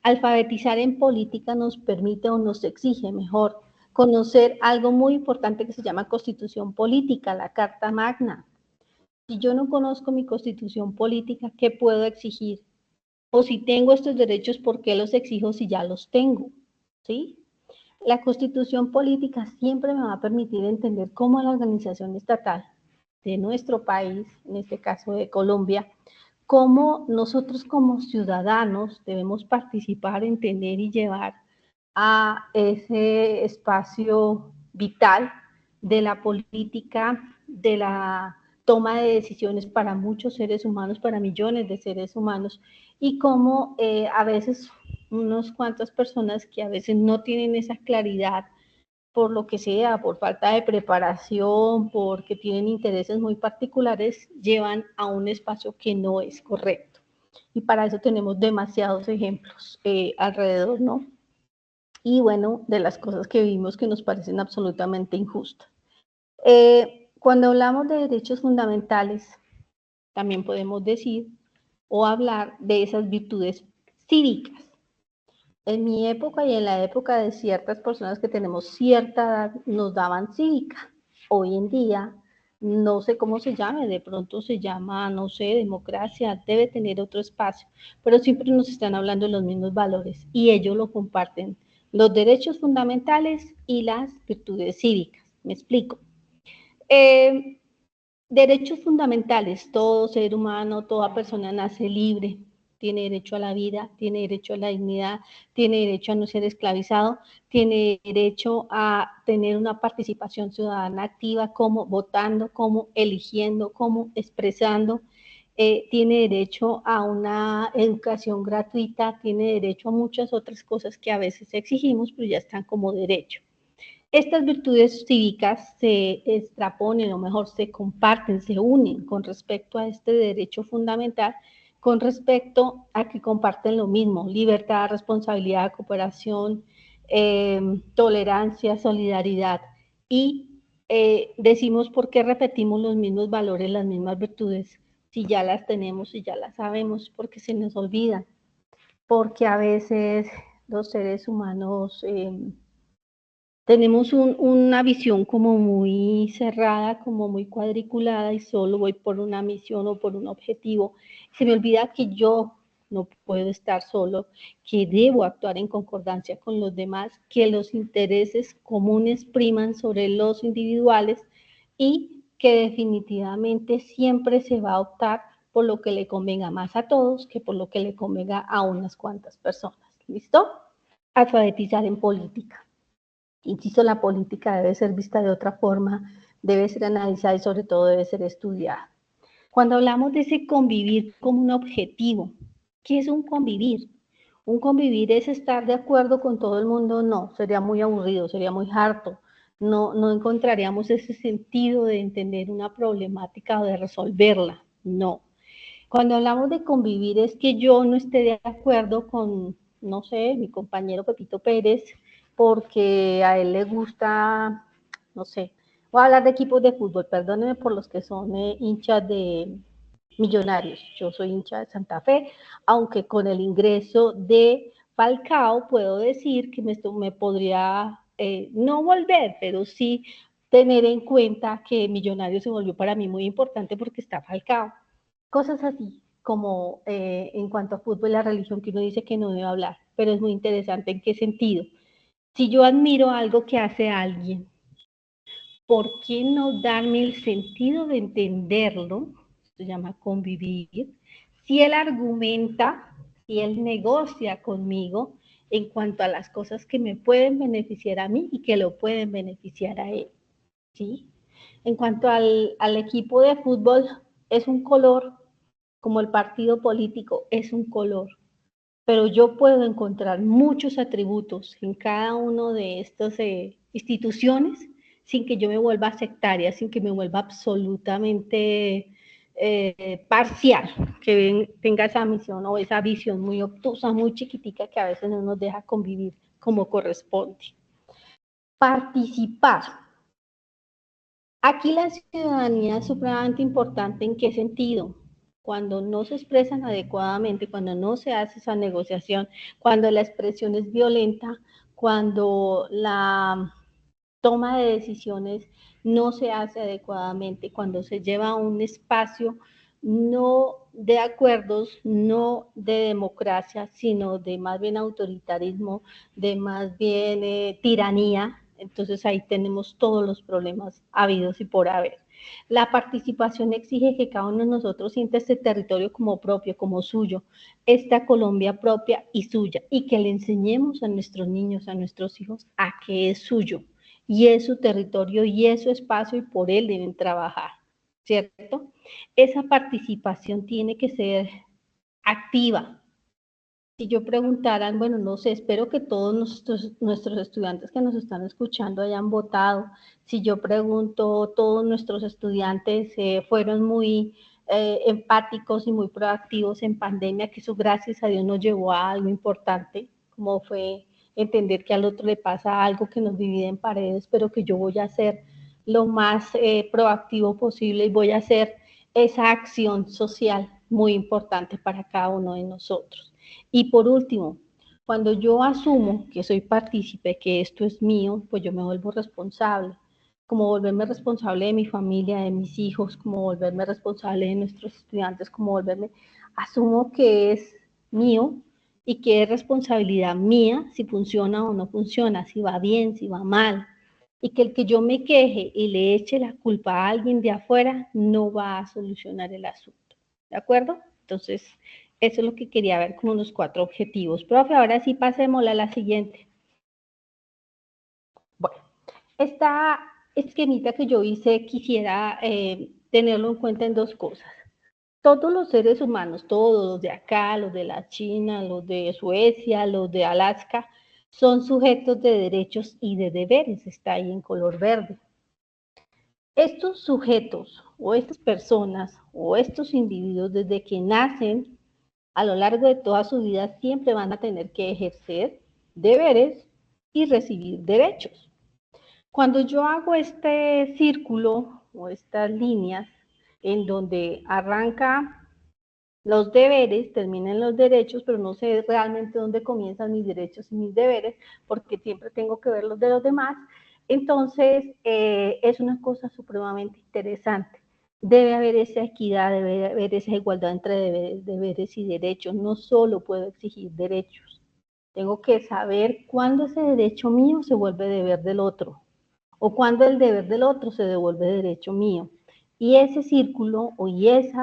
Alfabetizar en política nos permite o nos exige, mejor, conocer algo muy importante que se llama Constitución Política, la Carta Magna. Si yo no conozco mi Constitución Política, ¿qué puedo exigir? O si tengo estos derechos, ¿por qué los exijo si ya los tengo? ¿Sí? La constitución política siempre me va a permitir entender cómo la organización estatal de nuestro país, en este caso de Colombia, cómo nosotros como ciudadanos debemos participar, entender y llevar a ese espacio vital de la política, de la toma de decisiones para muchos seres humanos, para millones de seres humanos, y cómo a veces unas cuantas personas que a veces no tienen esa claridad por lo que sea, por falta de preparación, porque tienen intereses muy particulares, llevan a un espacio que no es correcto. Y para eso tenemos demasiados ejemplos alrededor, ¿no? Y bueno, de las cosas que vimos que nos parecen absolutamente injustas. Cuando hablamos de derechos fundamentales, también podemos decir o hablar de esas virtudes cívicas. En mi época y en la época de ciertas personas que tenemos cierta edad, nos daban cívica. Hoy en día, no sé cómo se llame, de pronto se llama, no sé, democracia, debe tener otro espacio, pero siempre nos están hablando de los mismos valores y ellos lo comparten, los derechos fundamentales y las virtudes cívicas. Me explico. Derechos fundamentales, todo ser humano, toda persona nace libre, tiene derecho a la vida, tiene derecho a la dignidad, tiene derecho a no ser esclavizado, tiene derecho a tener una participación ciudadana activa, como votando, como eligiendo, como expresando, tiene derecho a una educación gratuita, tiene derecho a muchas otras cosas que a veces exigimos, pero ya están como derecho. Estas virtudes cívicas se extraponen, o mejor, se comparten, se unen con respecto a este derecho fundamental, con respecto a que comparten lo mismo: libertad, responsabilidad, cooperación, tolerancia, solidaridad. Y decimos por qué repetimos los mismos valores, las mismas virtudes, si ya las tenemos, si ya las sabemos, porque se nos olvidan, porque a veces los seres humanos tenemos una visión como muy cerrada, como muy cuadriculada, y solo voy por una misión o por un objetivo. Se me olvida que yo no puedo estar solo, que debo actuar en concordancia con los demás, que los intereses comunes priman sobre los individuales y que definitivamente siempre se va a optar por lo que le convenga más a todos que por lo que le convenga a unas cuantas personas. ¿Listo? Alfabetizar en política. Insisto, la política debe ser vista de otra forma, debe ser analizada y sobre todo debe ser estudiada. Cuando hablamos de ese convivir como un objetivo, ¿qué es un convivir? ¿Un convivir es estar de acuerdo con todo el mundo? No, sería muy aburrido, sería muy harto. No encontraríamos ese sentido de entender una problemática o de resolverla. No. Cuando hablamos de convivir es que yo no esté de acuerdo con, no sé, mi compañero Pepito Pérez, porque a él le gusta, no sé, voy a hablar de equipos de fútbol, perdónenme por los que son hinchas de Millonarios. Yo soy hincha de Santa Fe, aunque con el ingreso de Falcao puedo decir que me podría no volver, pero sí tener en cuenta que Millonarios se volvió para mí muy importante porque está Falcao. Cosas así, como en cuanto a fútbol y la religión, que uno dice que no debe hablar, pero es muy interesante. ¿En qué sentido? Si yo admiro algo que hace alguien, ¿por qué no darme el sentido de entenderlo? Se llama convivir. Si él argumenta, si él negocia conmigo en cuanto a las cosas que me pueden beneficiar a mí y que lo pueden beneficiar a él, ¿sí? En cuanto al equipo de fútbol, es un color, como el partido político es un color, pero yo puedo encontrar muchos atributos en cada una de estas instituciones sin que yo me vuelva sectaria, sin que me vuelva absolutamente parcial, que tenga esa misión o esa visión muy obtusa, muy chiquitica, que a veces no nos deja convivir como corresponde. Participar. Aquí la ciudadanía es supremamente importante. ¿En qué sentido? Cuando no se expresan adecuadamente, cuando no se hace esa negociación, cuando la expresión es violenta, cuando la toma de decisiones no se hace adecuadamente, cuando se lleva a un espacio no de acuerdos, no de democracia, sino de más bien autoritarismo, de más bien tiranía. Entonces ahí tenemos todos los problemas habidos y por haber. La participación exige que cada uno de nosotros sienta este territorio como propio, como suyo, esta Colombia propia y suya, y que le enseñemos a nuestros niños, a nuestros hijos, a que es suyo, y es su territorio, y es su espacio, y por él deben trabajar, ¿cierto? Esa participación tiene que ser activa. Si yo preguntara, bueno, no sé, espero que todos nuestros estudiantes que nos están escuchando hayan votado. Si yo pregunto, todos nuestros estudiantes fueron muy empáticos y muy proactivos en pandemia, que eso gracias a Dios nos llevó a algo importante, como fue entender que al otro le pasa algo que nos divide en paredes, pero que yo voy a ser lo más proactivo posible y voy a hacer esa acción social muy importante para cada uno de nosotros. Y por último, cuando yo asumo que soy partícipe, que esto es mío, pues yo me vuelvo responsable, como volverme responsable de mi familia, de mis hijos, como volverme responsable de nuestros estudiantes, como volverme, asumo que es mío y que es responsabilidad mía si funciona o no funciona, si va bien, si va mal, y que el que yo me queje y le eche la culpa a alguien de afuera no va a solucionar el asunto, ¿de acuerdo? Entonces, eso es lo que quería ver como los 4 objetivos. Profe, ahora sí pasémosla a la siguiente. Bueno, esta esquemita que yo hice quisiera tenerlo en cuenta en 2 cosas. Todos los seres humanos, todos los de acá, los de la China, los de Suecia, los de Alaska, son sujetos de derechos y de deberes, está ahí en color verde. Estos sujetos o estas personas o estos individuos desde que nacen a lo largo de toda su vida siempre van a tener que ejercer deberes y recibir derechos. Cuando yo hago este círculo o estas líneas en donde arranca los deberes, terminan los derechos, pero no sé realmente dónde comienzan mis derechos y mis deberes, porque siempre tengo que ver los de los demás, entonces es una cosa supremamente interesante. Debe haber esa equidad, debe haber esa igualdad entre deberes y derechos. No solo puedo exigir derechos, tengo que saber cuándo ese derecho mío se vuelve deber del otro o cuándo el deber del otro se devuelve derecho mío. Y ese círculo y ese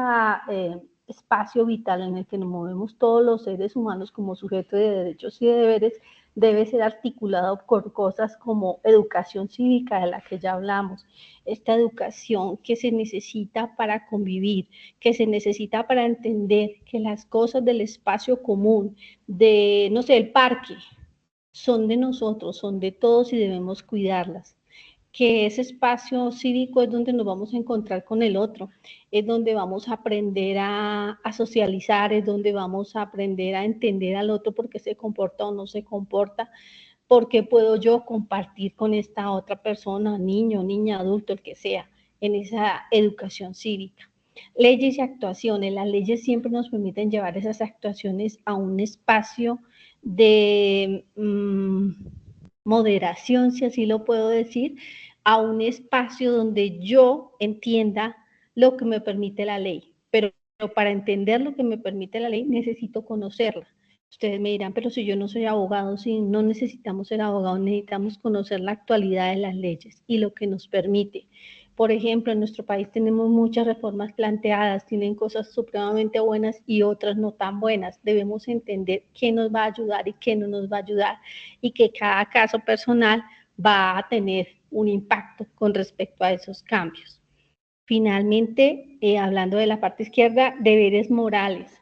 espacio vital en el que nos movemos todos los seres humanos como sujetos de derechos y de deberes debe ser articulado por cosas como educación cívica, de la que ya hablamos, esta educación que se necesita para convivir, que se necesita para entender que las cosas del espacio común, de, no sé, el parque, son de nosotros, son de todos y debemos cuidarlas, que ese espacio cívico es donde nos vamos a encontrar con el otro, es donde vamos a aprender a socializar, es donde vamos a aprender a entender al otro por qué se comporta o no se comporta, porque puedo yo compartir con esta otra persona, niño, niña, adulto, el que sea, en esa educación cívica. Leyes y actuaciones. Las leyes siempre nos permiten llevar esas actuaciones a un espacio de moderación, si así lo puedo decir, a un espacio donde yo entienda lo que me permite la ley. Pero para entender lo que me permite la ley necesito conocerla. Ustedes me dirán, pero si yo no soy abogado, si no necesitamos ser abogados, necesitamos conocer la actualidad de las leyes y lo que nos permite. Por ejemplo, en nuestro país tenemos muchas reformas planteadas, tienen cosas supremamente buenas y otras no tan buenas. Debemos entender qué nos va a ayudar y qué no nos va a ayudar y que cada caso personal va a tener un impacto con respecto a esos cambios. Finalmente, hablando de la parte izquierda, deberes morales.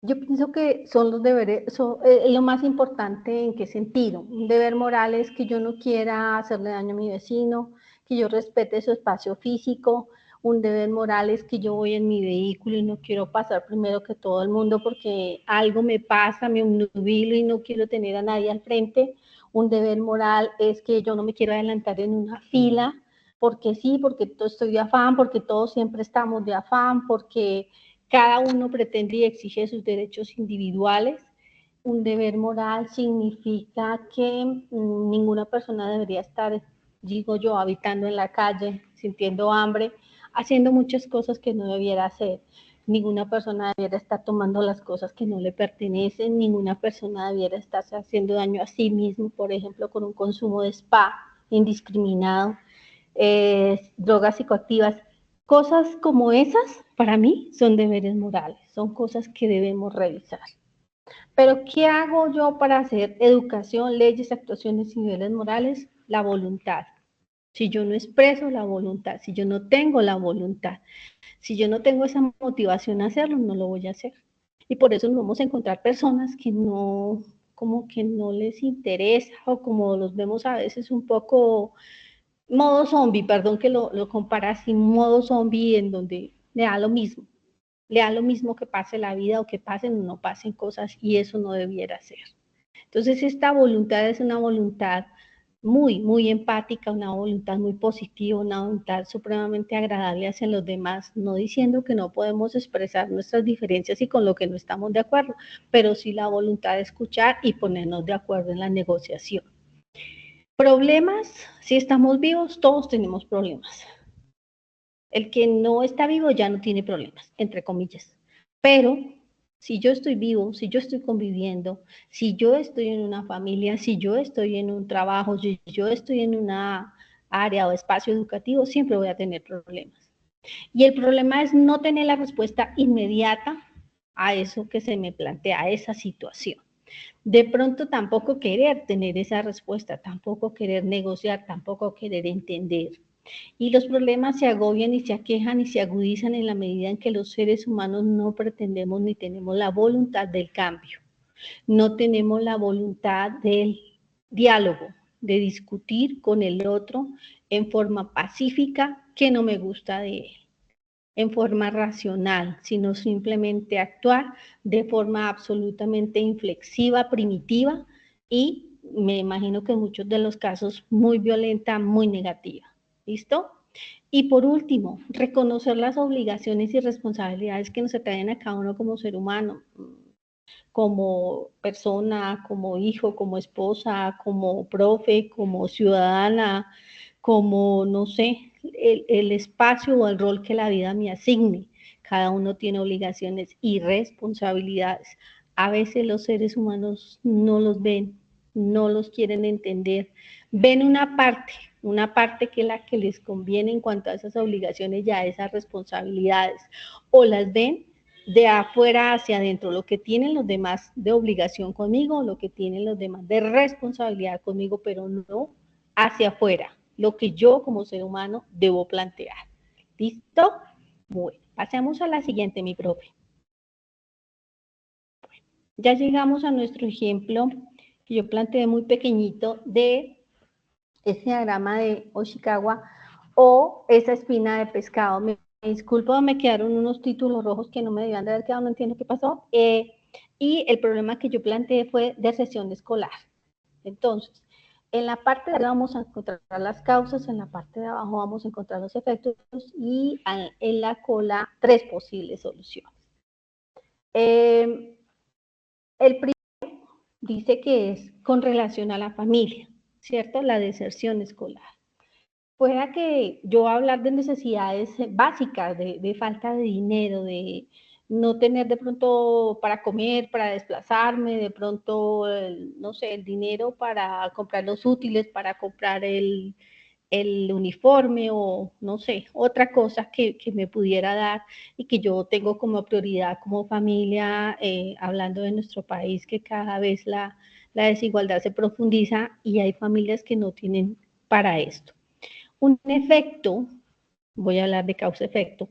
Yo pienso que son los deberes, lo más importante. ¿En qué sentido? Un deber moral es que yo no quiera hacerle daño a mi vecino, que yo respete su espacio físico. Un deber moral es que yo voy en mi vehículo y no quiero pasar primero que todo el mundo porque algo me pasa, me obnubilo y no quiero tener a nadie al frente. Un deber moral es que yo no me quiero adelantar en una fila porque sí, porque estoy de afán, porque todos siempre estamos de afán, porque cada uno pretende y exige sus derechos individuales. Un deber moral significa que ninguna persona debería estar, digo yo, habitando en la calle, sintiendo hambre, haciendo muchas cosas que no debiera hacer. Ninguna persona debiera estar tomando las cosas que no le pertenecen, ninguna persona debiera estarse haciendo daño a sí mismo, por ejemplo, con un consumo de spa indiscriminado, drogas psicoactivas. Cosas como esas, para mí, son deberes morales, son cosas que debemos revisar. Pero, ¿qué hago yo para hacer educación, leyes, actuaciones y niveles morales? La voluntad. Si yo no expreso la voluntad, si yo no tengo la voluntad, si yo no tengo esa motivación a hacerlo, no lo voy a hacer. Y por eso nos vamos a encontrar personas que no, como que no les interesa, o como los vemos a veces un poco modo zombie, perdón que lo compara así, modo zombie, en donde le da lo mismo que pase la vida o que pasen o no pasen cosas, y eso no debiera ser. Entonces, esta voluntad es una voluntad muy, muy empática, una voluntad muy positiva, una voluntad supremamente agradable hacia los demás, no diciendo que no podemos expresar nuestras diferencias y con lo que no estamos de acuerdo, pero sí la voluntad de escuchar y ponernos de acuerdo en la negociación. Problemas, si estamos vivos, todos tenemos problemas. El que no está vivo ya no tiene problemas, entre comillas. Pero si yo estoy vivo, si yo estoy conviviendo, si yo estoy en una familia, si yo estoy en un trabajo, si yo estoy en una área o espacio educativo, siempre voy a tener problemas. Y el problema es no tener la respuesta inmediata a eso que se me plantea, a esa situación. De pronto tampoco querer tener esa respuesta, tampoco querer negociar, tampoco querer entender. Y los problemas se agobian y se aquejan y se agudizan en la medida en que los seres humanos no pretendemos ni tenemos la voluntad del cambio. No tenemos la voluntad del diálogo, de discutir con el otro en forma pacífica que no me gusta de él, en forma racional, sino simplemente actuar de forma absolutamente inflexiva, primitiva y me imagino que en muchos de los casos muy violenta, muy negativa. ¿Listo? Y por último, reconocer las obligaciones y responsabilidades que nos atraen a cada uno como ser humano, como persona, como hijo, como esposa, como profe, como ciudadana, como, no sé, el espacio o el rol que la vida me asigne. Cada uno tiene obligaciones y responsabilidades. A veces los seres humanos no los ven, no los quieren entender. Ven una parte que es la que les conviene en cuanto a esas obligaciones y a esas responsabilidades, o las ven de afuera hacia adentro, lo que tienen los demás de obligación conmigo, lo que tienen los demás de responsabilidad conmigo, pero no hacia afuera, lo que yo como ser humano debo plantear. ¿Listo? Bueno, pasemos a la siguiente, mi profe. Bueno, ya llegamos a nuestro ejemplo que yo planteé muy pequeñito de ese diagrama de Ishikawa o esa espina de pescado. Me disculpo, me quedaron unos títulos rojos que no me debían de haber quedado, no entiendo qué pasó. Y el problema que yo planteé fue de sesión escolar. Entonces, en la parte de arriba vamos a encontrar las causas, en la parte de abajo vamos a encontrar los efectos y en la cola 3 posibles soluciones. El primero dice que es con relación a la familia, ¿cierto? La deserción escolar. Pueda que yo hablar de necesidades básicas, de falta de dinero, de no tener de pronto para comer, para desplazarme, de pronto, no sé, el dinero para comprar los útiles, para comprar el uniforme o no sé, otra cosa que me pudiera dar y que yo tengo como prioridad como familia, hablando de nuestro país, que cada vez la desigualdad se profundiza y hay familias que no tienen para esto. Un efecto, voy a hablar de causa-efecto,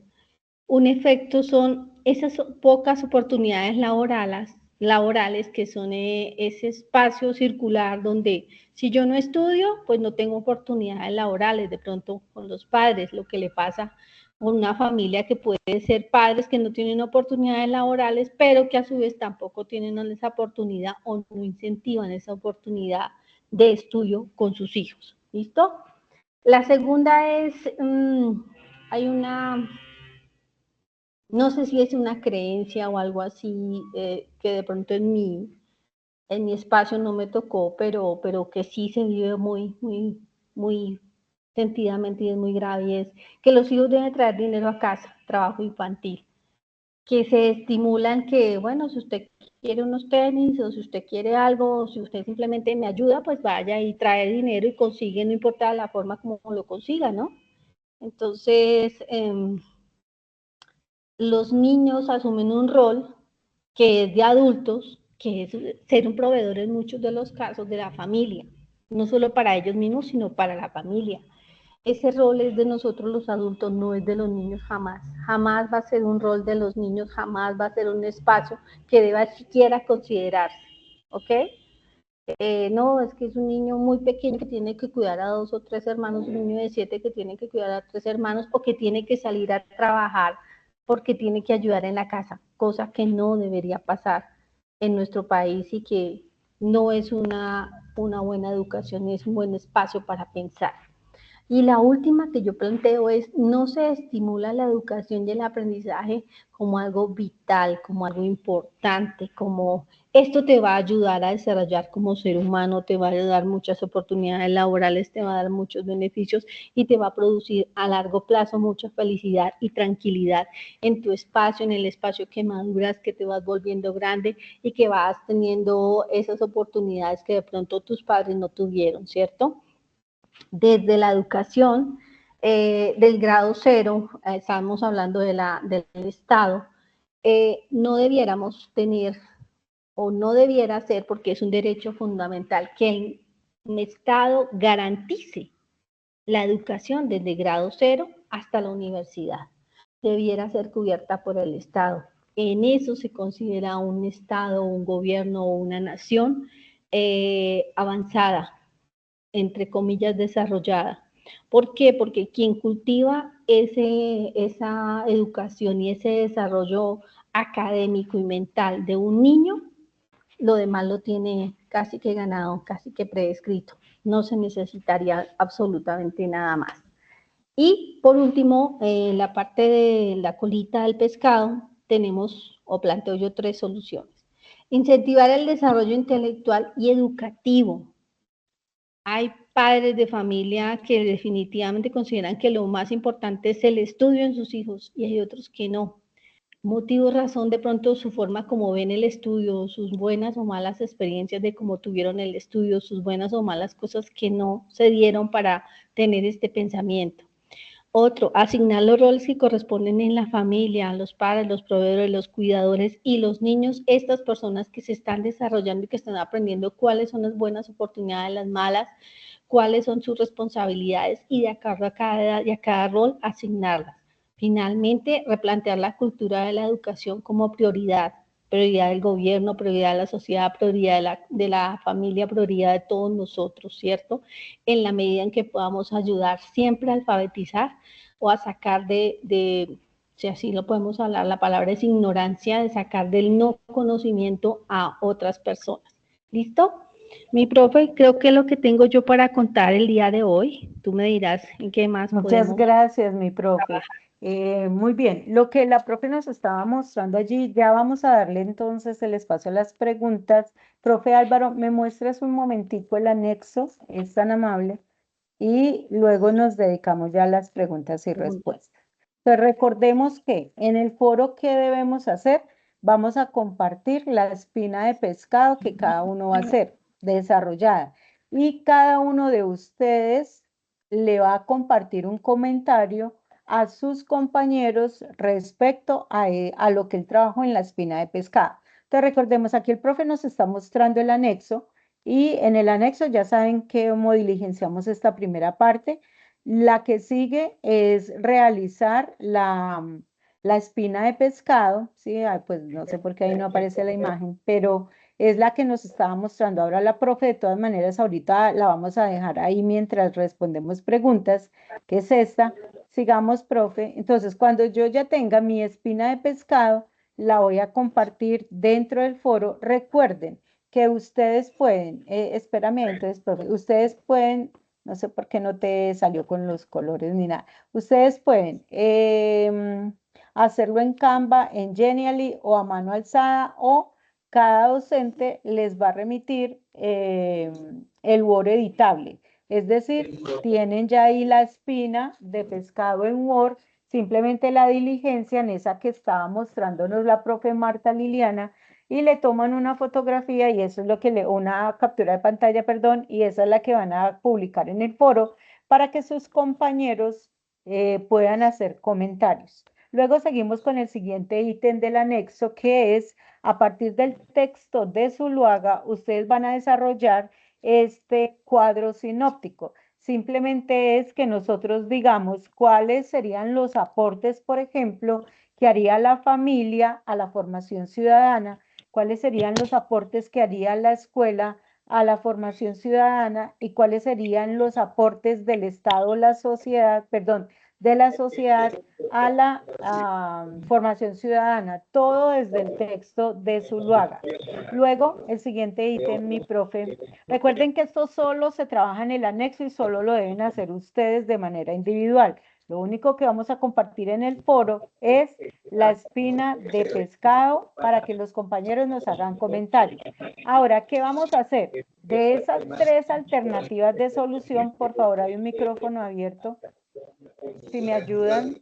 un efecto son esas pocas oportunidades laborales que son ese espacio circular donde si yo no estudio, pues no tengo oportunidades laborales, de pronto con los padres, lo que le pasa a una familia que puede ser padres que no tienen oportunidades laborales, pero que a su vez tampoco tienen esa oportunidad o no incentivan esa oportunidad de estudio con sus hijos. ¿Listo? La segunda es, hay una, no sé si es una creencia o algo así, que de pronto en mi espacio no me tocó, pero que sí se vive muy, muy, muy sentidamente y es muy grave, y es que los hijos deben traer dinero a casa, trabajo infantil, que se estimulan que, bueno, si usted quiere unos tenis o si usted quiere algo, o si usted simplemente me ayuda, pues vaya y trae dinero y consigue, no importa la forma como lo consiga, ¿no? Entonces, los niños asumen un rol que es de adultos, que es ser un proveedor en muchos de los casos de la familia, no solo para ellos mismos, sino para la familia. Ese rol es de nosotros los adultos, no es de los niños jamás. Jamás va a ser un rol de los niños, jamás va a ser un espacio que deba siquiera considerarse, ¿ok? No, es que es un niño muy pequeño que tiene que cuidar a 2 o 3 hermanos, un niño de 7 que tiene que cuidar a 3 hermanos o que tiene que salir a trabajar porque tiene que ayudar en la casa, cosa que no debería pasar en nuestro país y que no es una buena educación, ni es un buen espacio para pensar. Y la última que yo planteo es, no se estimula la educación y el aprendizaje como algo vital, como algo importante, como esto te va a ayudar a desarrollar como ser humano, te va a dar muchas oportunidades laborales, te va a dar muchos beneficios y te va a producir a largo plazo mucha felicidad y tranquilidad en tu espacio, en el espacio que maduras, que te vas volviendo grande y que vas teniendo esas oportunidades que de pronto tus padres no tuvieron, ¿cierto? Desde la educación del grado cero, estamos hablando del Estado, no debiéramos tener o no debiera ser, porque es un derecho fundamental, que el Estado garantice la educación desde grado cero hasta la universidad. Debiera ser cubierta por el Estado. En eso se considera un Estado, un gobierno o una nación avanzada, entre comillas, desarrollada. ¿Por qué? Porque quien cultiva esa educación y ese desarrollo académico y mental de un niño, lo demás lo tiene casi que ganado, casi que prescrito. No se necesitaría absolutamente nada más. Y por último, en la parte de la colita del pescado, tenemos o planteo yo 3 soluciones. Incentivar el desarrollo intelectual y educativo. Hay padres de familia que definitivamente consideran que lo más importante es el estudio en sus hijos y hay otros que no. Motivo, razón, de pronto su forma como ven el estudio, sus buenas o malas experiencias de cómo tuvieron el estudio, sus buenas o malas cosas que no se dieron para tener este pensamiento. Otro, asignar los roles que corresponden en la familia, los padres, los proveedores, los cuidadores y los niños, estas personas que se están desarrollando y que están aprendiendo cuáles son las buenas oportunidades, las malas, cuáles son sus responsabilidades y de acuerdo a cada edad y a cada rol asignarlas. Finalmente, replantear la cultura de la educación como prioridad, prioridad del gobierno, prioridad de la sociedad, prioridad de la familia, prioridad de todos nosotros, ¿cierto? En la medida en que podamos ayudar siempre a alfabetizar o a sacar si así lo podemos hablar, la palabra es ignorancia, de sacar del no conocimiento a otras personas. ¿Listo? Mi profe, creo que es lo que tengo yo para contar el día de hoy. Tú me dirás en qué más Muchas podemos. gracias, mi profe. Muy bien, lo que la profe nos estaba mostrando allí, ya vamos a darle entonces el espacio a las preguntas. Profe Álvaro, ¿me muestras un momentico el anexo? Es tan amable. Y luego nos dedicamos ya a las preguntas y respuestas. Entonces, recordemos que en el foro, ¿qué debemos hacer? Vamos a compartir la espina de pescado que cada uno va a hacer, desarrollada. Y cada uno de ustedes le va a compartir un comentario a sus compañeros respecto a lo que él trabajó en la espina de pescado. Entonces, recordemos, aquí el profe nos está mostrando el anexo y en el anexo ya saben cómo diligenciamos esta primera parte. La que sigue es realizar la espina de pescado, ¿sí? Pues no sé por qué ahí no aparece la imagen, pero es la que nos estaba mostrando ahora la profe. De todas maneras, ahorita la vamos a dejar ahí mientras respondemos preguntas, que es esta. Sigamos, profe. Entonces, cuando yo ya tenga mi espina de pescado, la voy a compartir dentro del foro. Recuerden que ustedes pueden, espérame, entonces, profe, ustedes pueden, no sé por qué no te salió con los colores ni nada, ustedes pueden hacerlo en Canva, en Genially o a mano alzada, o cada docente les va a remitir el Word editable. Es decir, tienen ya ahí la espina de pescado en Word, simplemente la diligencia en esa que estaba mostrándonos la profe Marta Liliana, y le toman una fotografía y eso es lo que una captura de pantalla, perdón, y esa es la que van a publicar en el foro para que sus compañeros puedan hacer comentarios. Luego seguimos con el siguiente ítem del anexo, que es a partir del texto de Zuluaga, ustedes van a desarrollar este cuadro sinóptico. Simplemente es que nosotros digamos cuáles serían los aportes, por ejemplo, que haría la familia a la formación ciudadana, cuáles serían los aportes que haría la escuela a la formación ciudadana y cuáles serían los aportes del Estado, la sociedad, perdón, de la sociedad a la formación ciudadana, todo desde el texto de Zuluaga. Luego, el siguiente ítem, mi profe. Recuerden que esto solo se trabaja en el anexo y solo lo deben hacer ustedes de manera individual. Lo único que vamos a compartir en el foro es la espina de pescado para que los compañeros nos hagan comentarios. Ahora, ¿qué vamos a hacer? De esas 3 alternativas de solución, por favor, hay un micrófono abierto. Si me ayudan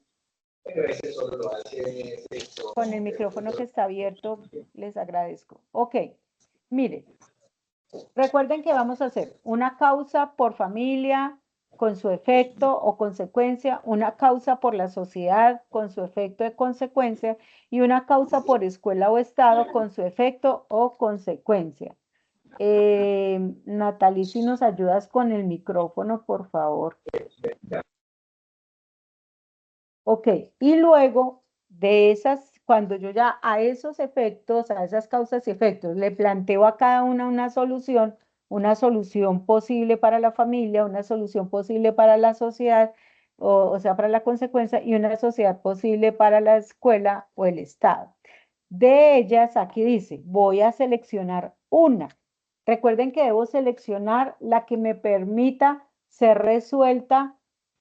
con el micrófono que está abierto, les agradezco. Ok, miren, recuerden que vamos a hacer una causa por familia con su efecto o consecuencia, una causa por la sociedad con su efecto de consecuencia y una causa por escuela o estado con su efecto o consecuencia. Natalie, si nos ayudas con el micrófono, por favor. Ok, y luego de esas, cuando yo ya a esos efectos, a esas causas y efectos, le planteo a cada una solución posible para la familia, una solución posible para la sociedad, o sea, para la consecuencia, y una sociedad posible para la escuela o el Estado. De ellas, aquí dice, voy a seleccionar una. Recuerden que debo seleccionar la que me permita ser resuelta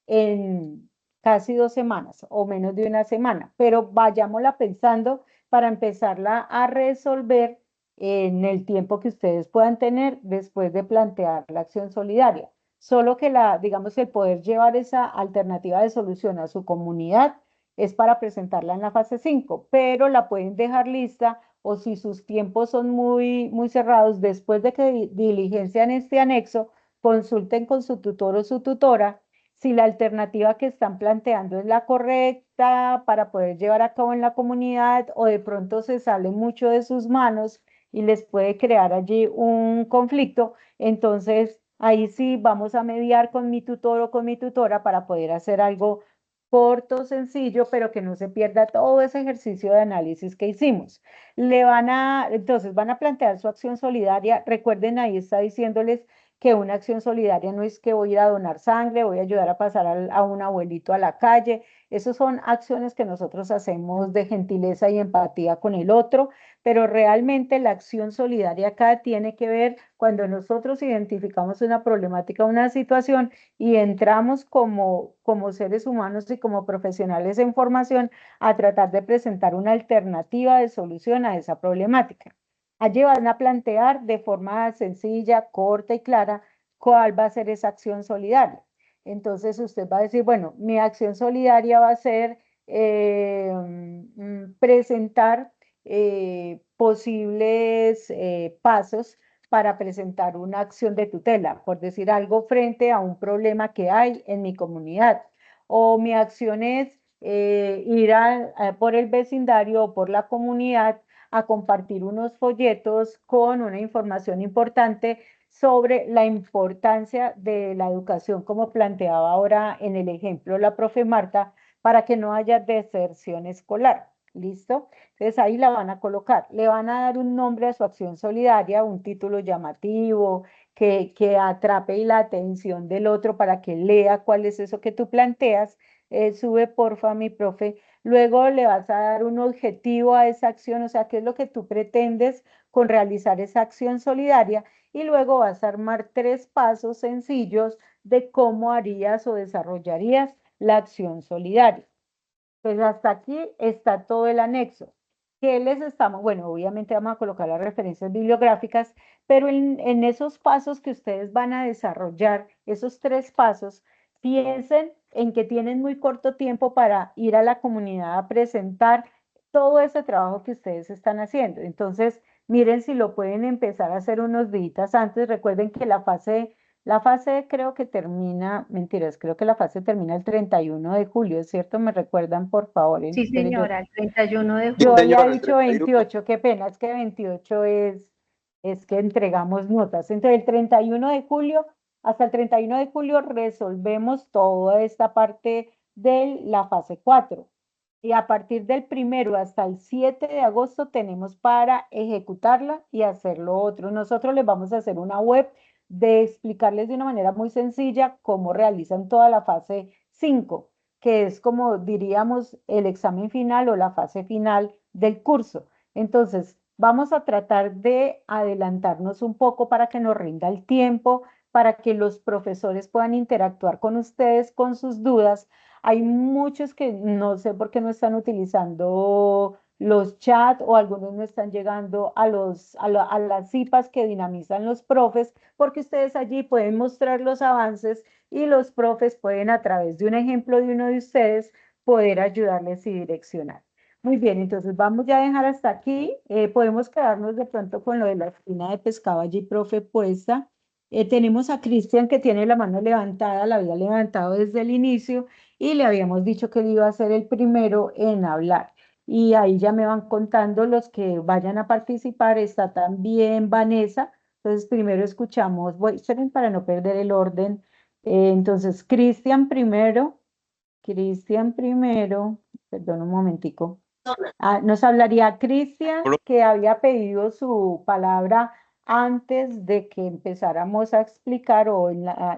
en casi 2 semanas o menos de una semana, pero vayámosla pensando para empezarla a resolver en el tiempo que ustedes puedan tener después de plantear la acción solidaria. Solo que digamos, el poder llevar esa alternativa de solución a su comunidad es para presentarla en la fase 5, pero la pueden dejar lista o si sus tiempos son muy cerrados, después de que diligencian este anexo, consulten con su tutor o su tutora si la alternativa que están planteando es la correcta para poder llevar a cabo en la comunidad o de pronto se sale mucho de sus manos y les puede crear allí un conflicto. Entonces, ahí sí vamos a mediar con mi tutor o con mi tutora para poder hacer algo corto, sencillo, pero que no se pierda todo ese ejercicio de análisis que hicimos. Entonces van a plantear su acción solidaria. Recuerden, ahí está diciéndoles que una acción solidaria no es que voy a ir a donar sangre, voy a ayudar a pasar a un abuelito a la calle. Esas son acciones que nosotros hacemos de gentileza y empatía con el otro, pero realmente la acción solidaria acá tiene que ver cuando nosotros identificamos una problemática, una situación y entramos como seres humanos y como profesionales en formación a tratar de presentar una alternativa de solución a esa problemática. Allí van a plantear de forma sencilla, corta y clara cuál va a ser esa acción solidaria. Entonces usted va a decir, bueno, mi acción solidaria va a ser presentar posibles pasos para presentar una acción de tutela, por decir algo, frente a un problema que hay en mi comunidad. O mi acción es ir por el vecindario o por la comunidad a compartir unos folletos con una información importante sobre la importancia de la educación, como planteaba ahora en el ejemplo la profe Marta, para que no haya deserción escolar. ¿Listo? Entonces ahí la van a colocar. Le van a dar un nombre a su acción solidaria, un título llamativo que atrape la atención del otro para que lea cuál es eso que tú planteas. Sube porfa, mi profe. Luego le vas a dar un objetivo a esa acción, o sea, qué es lo que tú pretendes con realizar esa acción solidaria. Y luego vas a armar 3 pasos sencillos de cómo harías o desarrollarías la acción solidaria. Pues hasta aquí está todo el anexo. ¿Qué les estamos? Bueno, obviamente vamos a colocar las referencias bibliográficas, pero en esos pasos que ustedes van a desarrollar, esos 3 pasos, piensen en que tienen muy corto tiempo para ir a la comunidad a presentar todo ese trabajo que ustedes están haciendo. Entonces, miren si lo pueden empezar a hacer unos días antes. Recuerden que la fase creo que termina, mentiras, creo que la fase termina el 31 de julio, ¿cierto? ¿Me recuerdan, por favor? Sí, Espere, señora, el 31 de yo julio. había Señora, el dicho 31. 28, qué pena, es que 28 es que entregamos notas. Entonces, el 31 de julio, hasta el 31 de julio resolvemos toda esta parte de la fase 4. Y a partir del 1 hasta el 7 de agosto tenemos para ejecutarla y hacer lo otro. Nosotros les vamos a hacer una web de explicarles de una manera muy sencilla cómo realizan toda la fase 5, que es como diríamos el examen final o la fase final del curso. Entonces, vamos a tratar de adelantarnos un poco para que nos rinda el tiempo, para que los profesores puedan interactuar con ustedes con sus dudas. Hay muchos que no sé por qué no están utilizando los chats o algunos no están llegando a las cipas que dinamizan los profes, porque ustedes allí pueden mostrar los avances y los profes pueden a través de un ejemplo de uno de ustedes poder ayudarles y direccionar. Muy bien, entonces vamos ya a dejar hasta aquí. Podemos quedarnos de pronto con lo de la espina de pescado allí, profe, puesta. Tenemos a Cristian que tiene la mano levantada, la había levantado desde el inicio y le habíamos dicho que él iba a ser el primero en hablar. Y ahí ya me van contando los que vayan a participar. Está también Vanessa. Entonces primero escuchamos, esperen para no perder el orden. Entonces, Cristian primero, perdón un momentico. Nos hablaría Cristian, que había pedido su palabra antes de que empezáramos a explicar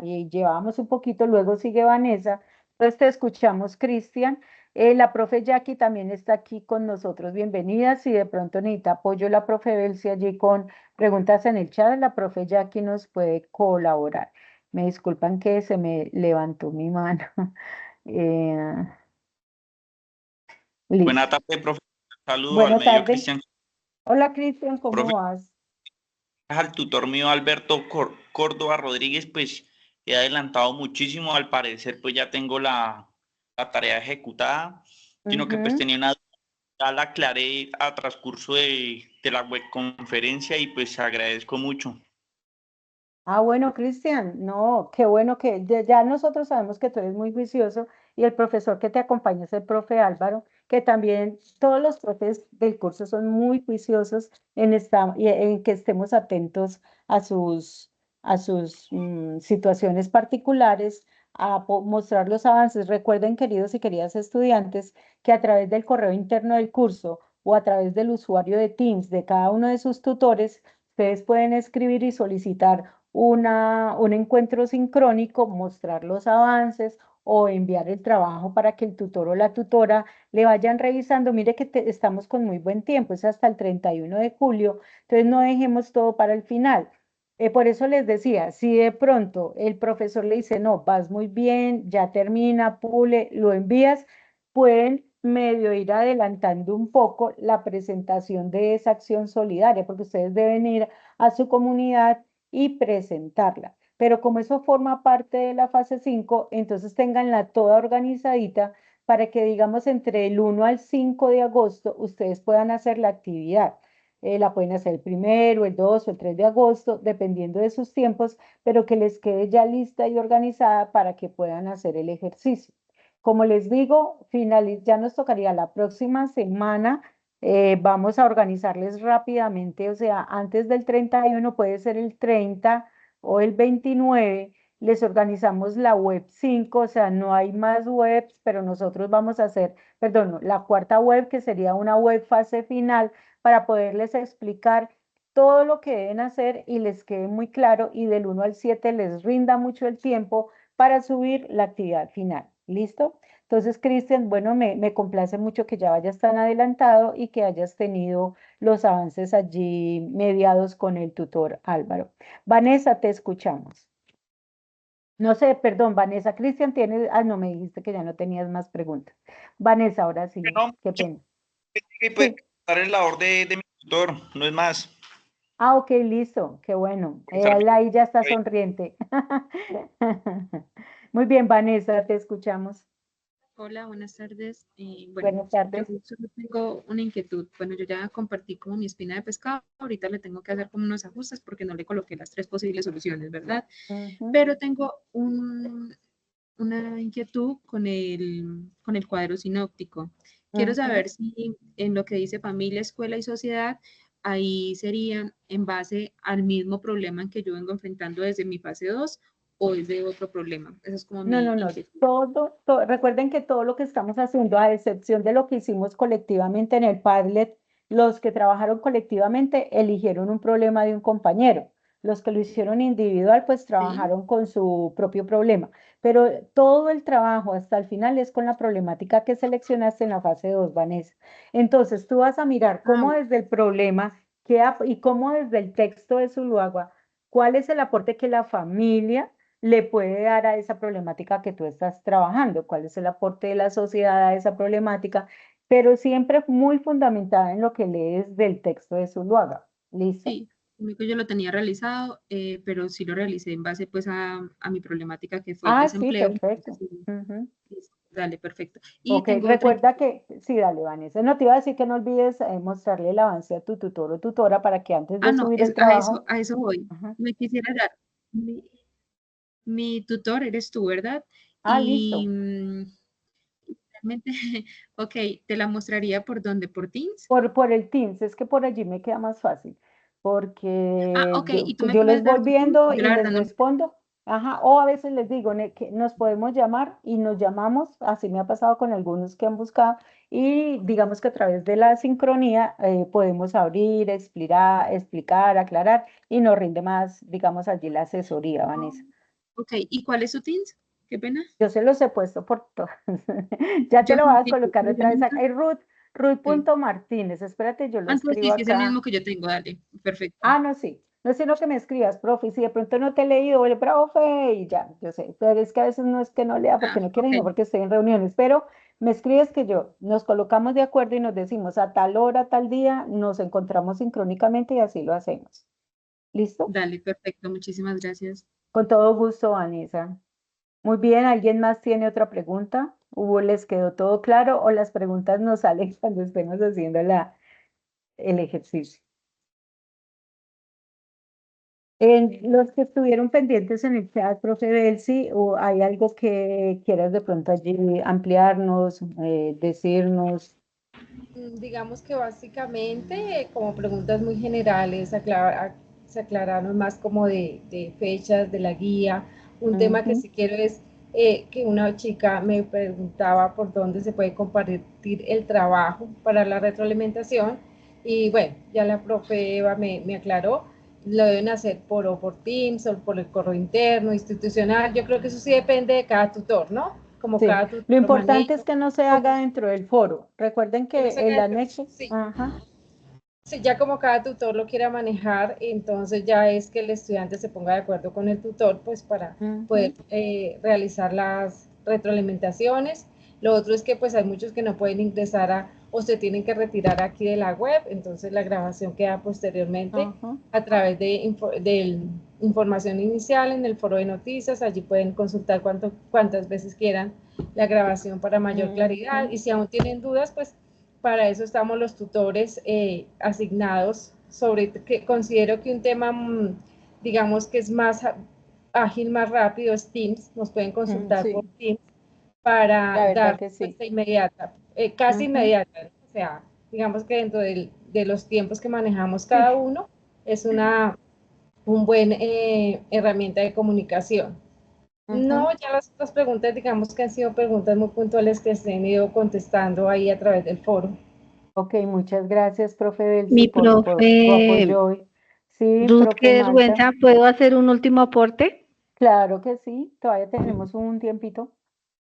y llevábamos un poquito, luego sigue Vanessa. Entonces te escuchamos, Cristian. La profe Jackie también está aquí con nosotros. Bienvenida. Si de pronto necesita apoyo la profe Belsi allí con preguntas en el chat, la profe Jackie nos puede colaborar. Me disculpan que se me levantó mi mano. Eh, Buenas listo. tardes, profesor. Saludo al Buenas medio tardes. Cristian. Hola Cristian, ¿cómo Profe, vas? al tutor mío Alberto Córdoba Rodríguez, pues he adelantado muchísimo. Al parecer, pues ya tengo la tarea ejecutada, sino que pues Ujú. tenía una duda, ya la aclaré a transcurso de la webconferencia y pues agradezco mucho. Bueno, Cristian, no, qué bueno que ya nosotros sabemos que tú eres muy juicioso y el profesor que te acompaña es el profe Álvaro, que también todos los profes del curso son muy juiciosos en que estemos atentos a sus situaciones particulares, mostrar los avances. Recuerden, queridos y queridas estudiantes, que a través del correo interno del curso o a través del usuario de Teams de cada uno de sus tutores, ustedes pueden escribir y solicitar un encuentro sincrónico, mostrar los avances o enviar el trabajo para que el tutor o la tutora le vayan revisando. Mire que estamos con muy buen tiempo, es hasta el 31 de julio, entonces no dejemos todo para el final. Por eso les decía, si de pronto el profesor le dice, no, vas muy bien, ya termina, pule, lo envías, pueden medio ir adelantando un poco la presentación de esa acción solidaria, porque ustedes deben ir a su comunidad y presentarla. Pero como eso forma parte de la fase 5, entonces ténganla toda organizadita para que, digamos, entre el 1 al 5 de agosto ustedes puedan hacer la actividad. La pueden hacer el 1, el 2 o el 3 de agosto, dependiendo de sus tiempos, pero que les quede ya lista y organizada para que puedan hacer el ejercicio. Como les digo, ya nos tocaría la próxima semana. Vamos a organizarles rápidamente, o sea, antes del 31, puede ser el 30 o el 29, les organizamos la web 5, o sea, no hay más webs, pero nosotros vamos a hacer, perdón, la cuarta web, que sería una web fase final, para poderles explicar todo lo que deben hacer y les quede muy claro, y del 1 al 7 les rinda mucho el tiempo para subir la actividad final. ¿Listo? Entonces, Cristian, bueno, me complace mucho que ya vayas tan adelantado y que hayas tenido los avances allí mediados con el tutor Álvaro. Vanessa, te escuchamos. No sé, perdón, Vanessa, Cristian tiene, no, me dijiste que ya no tenías más preguntas. Vanessa, ahora sí, No, qué pena. y pues Sí, estar en la labor de mi tutor, no es más. Ah, ok, listo, qué bueno. Estar Él ahí ya está bien. sonriente. Muy bien, Vanessa, te escuchamos. Hola, buenas tardes. Bueno, Buenas yo tardes. solo tengo una inquietud. Bueno, yo ya compartí como mi espina de pescado. Ahorita le tengo que hacer como unos ajustes porque no le coloqué las tres posibles soluciones, ¿verdad? Ujú, Pero tengo una inquietud con el cuadro sinóptico. Quiero ujú. saber si en lo que dice familia, escuela y sociedad, ahí serían en base al mismo problema en que yo vengo enfrentando desde mi fase 2 o es de otro problema. Esa es como No, mi no, no. inquietud. Recuerden que todo lo que estamos haciendo, a excepción de lo que hicimos colectivamente en el Padlet, los que trabajaron colectivamente eligieron un problema de un compañero. Los que lo hicieron individual, pues ¿Sí? trabajaron con su propio problema. Pero todo el trabajo hasta el final es con la problemática que seleccionaste en la fase 2, Vanessa. Entonces, tú vas a mirar Ah, cómo desde el problema y cómo desde el texto de Zuluaga, cuál es el aporte que la familia le puede dar a esa problemática que tú estás trabajando, cuál es el aporte de la sociedad a esa problemática, pero siempre muy fundamentada en lo que lees del texto de Zuluaga. ¿Listo? sí, único yo lo tenía realizado, pero sí lo realicé en base pues a mi problemática que fue el Ah, sí, desempleo. perfecto. Entonces, Ujú. dale, perfecto. Y Ok, tengo otra recuerda inquietud. que, sí, dale, Vanessa, no te iba a decir que no olvides mostrarle el avance a tu tutor o tutora para que antes Ah, de no, subir el a trabajo, eso voy. ajá. Me quisiera dar, mi, mi tutor eres tú, ¿verdad? Ah, Y listo. realmente, ok, te la mostraría por dónde, por Teams. Por el Teams, es que por allí me queda más fácil, Ah, porque ok, yo, y tú me yo les puedes voy dar tu Teams. viendo Yo y la les verdad no. respondo, ajá, o a veces les digo que nos podemos llamar y nos llamamos, así me ha pasado con algunos que han buscado, y digamos que a través de la sincronía podemos abrir, explicar, aclarar, y nos rinde más, digamos, allí la asesoría, Vanessa. Ok, ¿y cuál es su Teams? Qué pena. Yo se los he puesto por todas. Ya te Yo lo voy no a tengo, colocar pero yo otra vez nunca. acá. Ok. Ruth.martínez. Espérate, yo lo Ah, entonces escribo sí, sí, es el acá. mismo que yo tengo, dale, perfecto. Ah, no, sí. No es sino que me escribas, profe. Si de pronto no te he leído, el profe, y ya, yo sé. Pero es que a veces no es que no lea porque Ah, no quiera, sino ok, porque estoy en reuniones. Pero me escribes que yo nos colocamos de acuerdo y nos decimos a tal hora, tal día, nos encontramos sincrónicamente y así lo hacemos. ¿Listo? dale, perfecto, muchísimas gracias. Con todo gusto, Vanessa. Muy bien, ¿alguien más tiene otra pregunta? ¿Hubo, les quedó todo claro o las preguntas nos salen cuando estemos haciendo el ejercicio? Los que estuvieron pendientes en el chat, profe Belsi, ¿o hay algo que quieras de pronto allí ampliarnos, decirnos? Digamos que básicamente, como preguntas muy generales, se aclararon más como de fechas de la guía. Un tema que Ujú, sí quiero es que una chica me preguntaba por dónde se puede compartir el trabajo para la retroalimentación. Y bueno, ya la profe Eva me aclaró, lo deben hacer o por Teams o por el correo interno, institucional. Yo creo que eso sí depende de cada tutor, ¿no? Como sí, cada lo tutor importante maneja, es que no se como haga dentro del foro. Recuerden que no se que el quede, anexo, sí. ajá, Sí, ya como cada tutor lo quiera manejar, entonces ya es que el estudiante se ponga de acuerdo con el tutor, pues para poder ujú, realizar las retroalimentaciones. Lo otro es que pues hay muchos que no pueden ingresar o se tienen que retirar aquí de la web, entonces la grabación queda posteriormente ajá, a través de información inicial en el foro de noticias, allí pueden consultar cuántas veces quieran la grabación para mayor claridad ujú, y si aún tienen dudas, pues para eso estamos los tutores asignados sobre que considero que un tema, digamos que es más ágil, más rápido, es Teams. Nos pueden consultar por sí, Teams para la verdad dar que sí. respuesta inmediata, casi Ujú, inmediata, ¿no? O sea, digamos que dentro de los tiempos que manejamos sí. cada uno, es un buen herramienta de comunicación. No, Ujú. ya las otras preguntas, digamos que han sido preguntas muy puntuales que se han ido contestando ahí a través del foro. Ok, muchas gracias, profe Delcy, Mi por tu profe apoyo hoy. Sí, Ruth, profe qué Malta, vergüenza, ¿puedo hacer un último aporte? claro que sí, todavía tenemos un tiempito,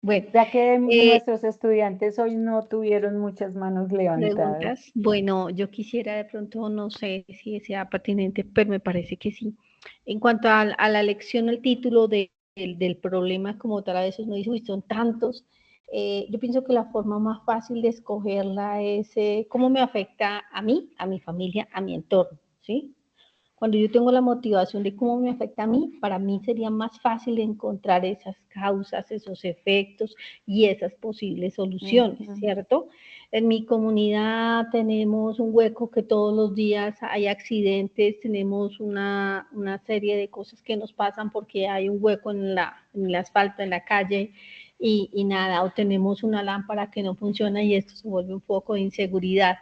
Bueno, ya que eh, nuestros estudiantes hoy no tuvieron muchas manos levantadas. preguntas. Bueno, yo quisiera de pronto, no sé si sea pertinente, pero me parece que sí. En cuanto a la lección, el título del problema como tal, a veces no dice, uy, son tantos. Yo pienso que la forma más fácil de escogerla es cómo me afecta a mí, a mi familia, a mi entorno, ¿sí? Cuando yo tengo la motivación de cómo me afecta a mí, para mí sería más fácil encontrar esas causas, esos efectos y esas posibles soluciones, ¿cierto? En mi comunidad tenemos un hueco que todos los días hay accidentes, tenemos una serie de cosas que nos pasan porque hay un hueco en el asfalto, en la calle, y nada, o tenemos una lámpara que no funciona y esto se vuelve un foco de inseguridad.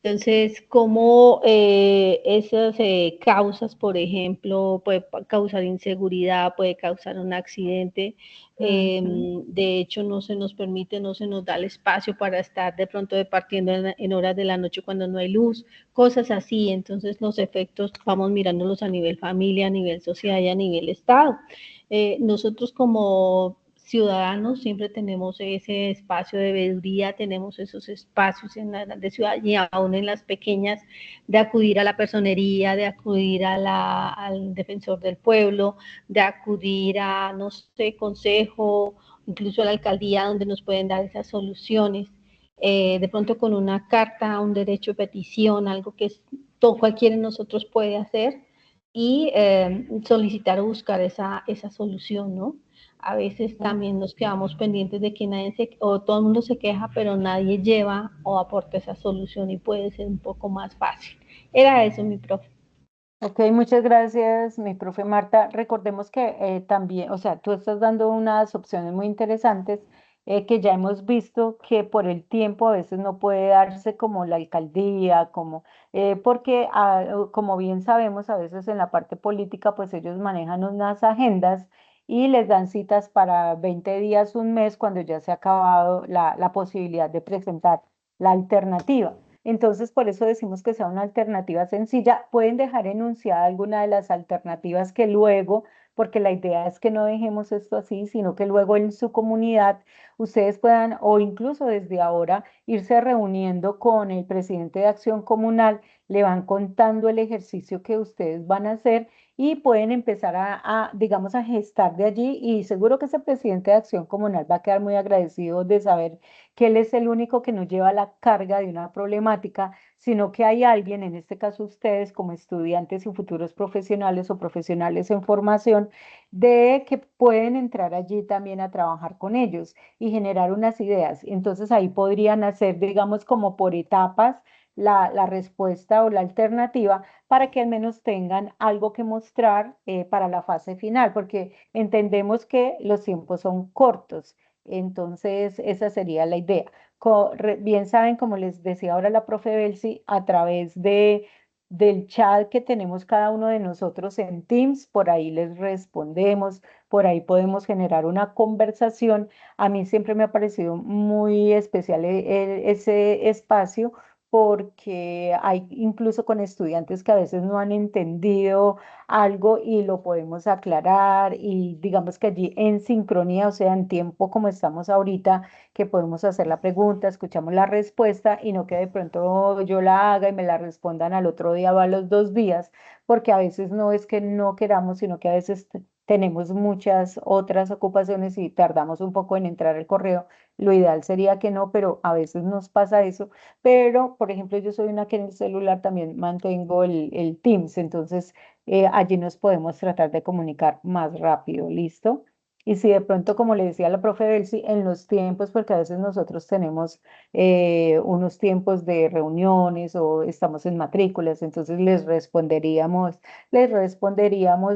Entonces, cómo esas causas, por ejemplo, puede causar inseguridad, puede causar un accidente. De hecho, no se nos permite, no se nos da el espacio para estar de pronto departiendo en horas de la noche cuando no hay luz, cosas así. Entonces, los efectos vamos mirándolos a nivel familia, a nivel sociedad y a nivel Estado. Nosotros como ciudadanos siempre tenemos ese espacio de veeduría, tenemos esos espacios en la grande ciudad y aún en las pequeñas de acudir a la personería, de acudir al defensor del pueblo, de acudir a, no sé, consejo, incluso a la alcaldía donde nos pueden dar esas soluciones. De pronto con una carta, un derecho de petición, algo que todo cualquiera de nosotros puede hacer y solicitar o buscar esa solución, ¿no? A veces también nos quedamos pendientes de que o todo el mundo se queja, pero nadie lleva o aporta esa solución y puede ser un poco más fácil. Era eso, mi profe. Ok, muchas gracias, mi profe Marta. Recordemos que también, o sea, tú estás dando unas opciones muy interesantes que ya hemos visto que por el tiempo a veces no puede darse como la alcaldía, como, porque como bien sabemos, a veces en la parte política, pues ellos manejan unas agendas y les dan citas para 20 días, un mes, cuando ya se ha acabado la posibilidad de presentar la alternativa. Entonces, por eso decimos que sea una alternativa sencilla. Pueden dejar enunciada alguna de las alternativas que luego, porque la idea es que no dejemos esto así, sino que luego en su comunidad ustedes puedan, o incluso desde ahora, irse reuniendo con el presidente de Acción Comunal, le van contando el ejercicio que ustedes van a hacer y pueden empezar digamos, a gestar de allí. Y seguro que ese presidente de Acción Comunal va a quedar muy agradecido de saber que él es el único que no lleva la carga de una problemática, sino que hay alguien, en este caso ustedes como estudiantes y futuros profesionales o profesionales en formación, de que pueden entrar allí también a trabajar con ellos y generar unas ideas. Entonces ahí podrían hacer, digamos, como por etapas la respuesta o la alternativa para que al menos tengan algo que mostrar para la fase final, porque entendemos que los tiempos son cortos. Entonces, esa sería la idea. Bien saben, como les decía ahora la profe Belsi, a través del chat que tenemos cada uno de nosotros en Teams, por ahí les respondemos, por ahí podemos generar una conversación. A mí siempre me ha parecido muy especial ese espacio porque hay incluso con estudiantes que a veces no han entendido algo y lo podemos aclarar y digamos que allí en sincronía, o sea, en tiempo como estamos ahorita, que podemos hacer la pregunta, escuchamos la respuesta y no que de pronto yo la haga y me la respondan al otro día o a los 2 días, porque a veces no es que no queramos, sino que a veces tenemos muchas otras ocupaciones y tardamos un poco en entrar al correo. Lo ideal sería que no, pero a veces nos pasa eso. Pero, por ejemplo, yo soy una que en el celular también mantengo el Teams, entonces allí nos podemos tratar de comunicar más rápido, ¿listo? Y si de pronto, como le decía la profe Belsi, en los tiempos, porque a veces nosotros tenemos unos tiempos de reuniones o estamos en matrículas, entonces les responderíamos